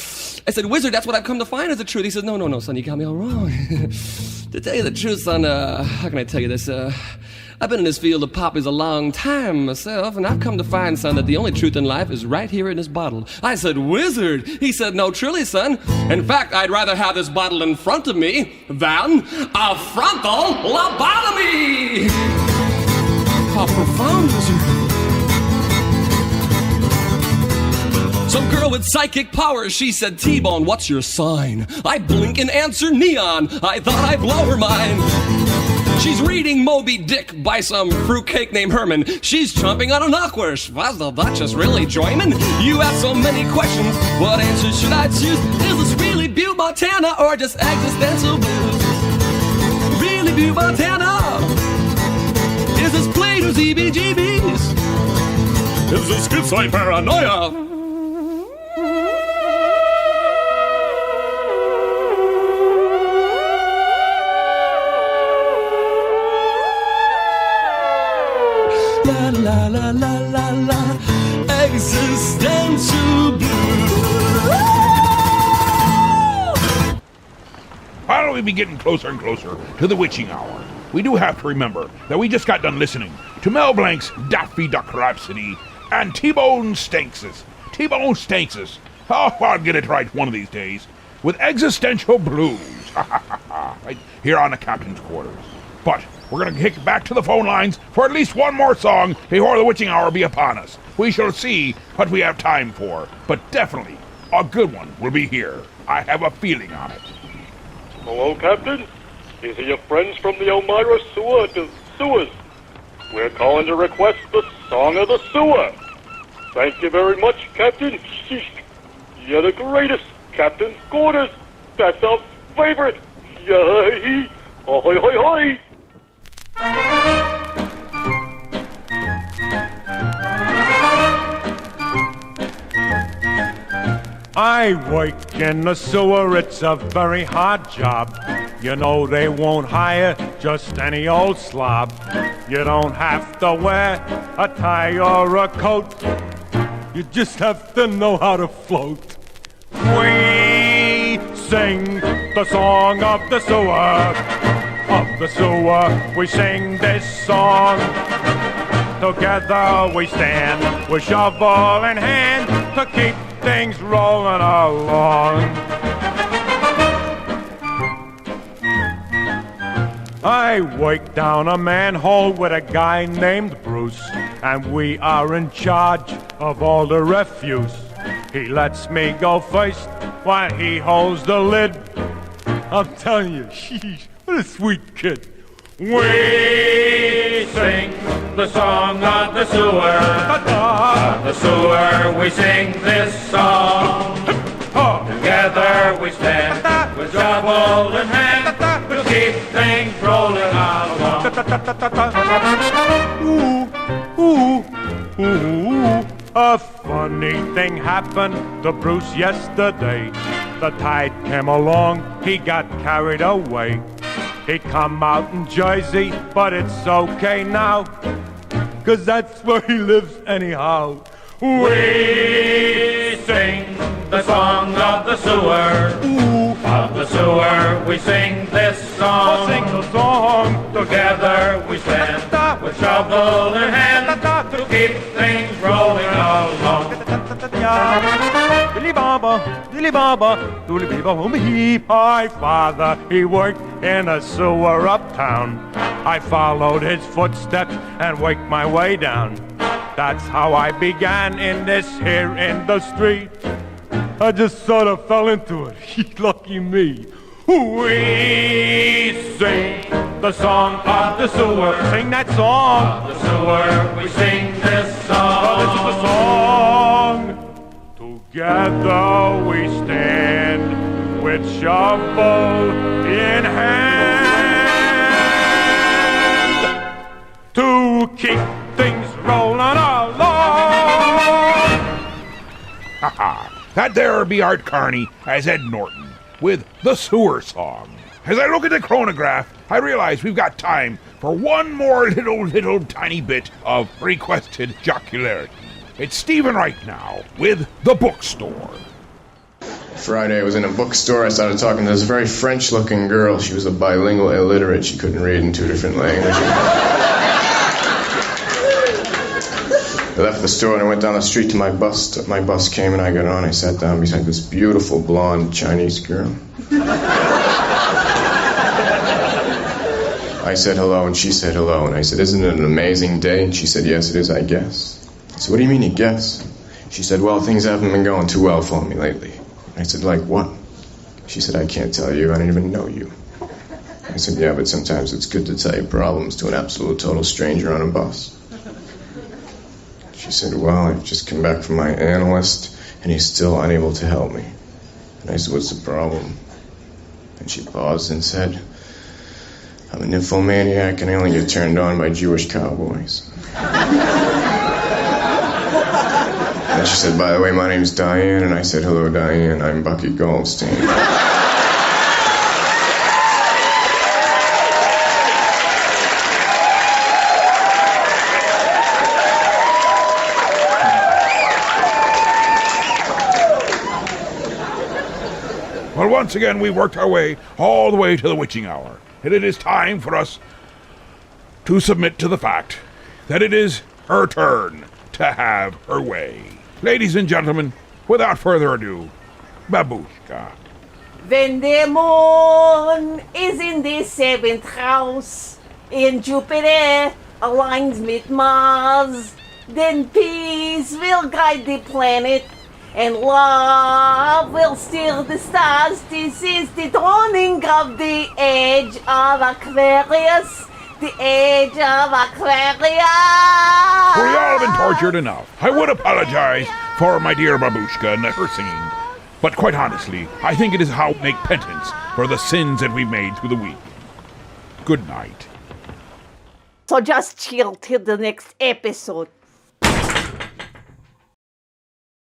I said, wizard, that's what I've come to find is the truth. He says, no, son, you got me all wrong. To tell you the truth, son, how can I tell you this? I've been in this field of poppies a long time myself, and I've come to find, son, that the only truth in life is right here in this bottle. I said, wizard. He said, no, truly, son. In fact, I'd rather have this bottle in front of me than a frontal lobotomy. How profound, wizard. Some girl with psychic powers, she said, T-Bone, what's your sign? I blink and answer neon. I thought I'd blow her mind. She's reading Moby Dick by some fruitcake named Herman. She's chomping on an awkward. Was the Duchess really joining? You ask so many questions. What answer should I choose? Is this really Butte, Montana, or just existential blues? Really Butte, Montana? Is this Plato's EBGBs? Is this schizoid paranoia? La la la la la, existential blues. Why don't we be getting closer and closer to the witching hour? We do have to remember that we just got done listening to Mel Blanc's Daffy Duck Rhapsody and T-Bone Stankses. Oh, I'll get it right one of these days. With Existential Blues. Right here on the captain's quarters. But we're going to kick back to the phone lines for at least one more song before the witching hour be upon us. We shall see what we have time for, but definitely a good one will be here. I have a feeling on it. Hello, Captain. These are your friends from the Elmira sewers. We're calling to request the Song of the Sewer. Thank you very much, Captain. You're the greatest, Captain Quarters. That's our favorite. Yay! Ahoy, hoy, hoy! I work in the sewer, it's a very hard job. You know they won't hire just any old slob. You don't have to wear a tie or a coat. You just have to know how to float. We sing the song of the sewer. Of the sewer, we sing this song. Together we stand with shovel in hand to keep things rolling along. I work down a manhole with a guy named Bruce, and we are in charge of all the refuse. He lets me go first while he holds the lid. I'm telling you, sheesh, what a sweet kid. We sing the song of the sewer. Of the sewer, we sing this song. Together we stand with shovel in hand to keep things rolling along. Ooh, ooh, a funny thing happened to Bruce yesterday. The tide came along, he got carried away. He come out in Jersey, but it's okay now, 'cause that's where he lives anyhow. We sing the song of the sewer. Ooh. Of the sewer, we sing this song. We'll sing the song. Together we stand with shovel in hand to keep things rolling along. Dilly baba, dilly baba, doodly baba, heap. My father, he worked in a sewer uptown. I followed his footsteps and worked my way down. That's how I began in this here industry. I just sort of fell into it. Lucky me. We sing the song of the sewer. Sing that song. Of the sewer, we sing this song. Oh, this is the song. Together we stand with shovel in hand to keep things rolling along. That there be Art Carney as Ed Norton with the Sewer Song. As I look at the chronograph, I realize we've got time for one more little tiny bit of requested jocularity. It's Stephen Wright now with The Bookstore. Friday, I was in a bookstore. I started talking to this very French-looking girl. She was a bilingual illiterate. She couldn't read in 2 different languages. I left the store and I went down the street to my bus. My bus came and I got on. I sat down beside this beautiful blonde Chinese girl. I said hello and she said hello. And I said, "Isn't it an amazing day?" And she said, "Yes, it is, I guess." I said, "What do you mean you guess?" She said, "Well, things haven't been going too well for me lately." I said, "Like what?" She said, "I can't tell you. I don't even know you." I said, "Yeah, but sometimes it's good to tell your problems to an absolute total stranger on a bus." She said, "Well, I've just come back from my analyst, and he's still unable to help me." And I said, "What's the problem?" And she paused and said, "I'm a nymphomaniac, and I only get turned on by Jewish cowboys." And she said, "By the way, my name's Diane." And I said, "Hello, Diane. I'm Bucky Goldstein." Well, once again, we worked our way all the way to the witching hour. And it is time for us to submit to the fact that it is her turn to have her way. Ladies and gentlemen, without further ado, Babushka. When the moon is in the 7th house, and Jupiter aligns with Mars, then peace will guide the planet, and love will steer the stars. This is the dawning of the age of Aquarius. The age of Aquarius. We all have been tortured enough. I would apologize for my dear Babushka and her singing. But quite honestly, I think it is how we make penance for the sins that we've made through the week. Good night. So just chill till the next episode.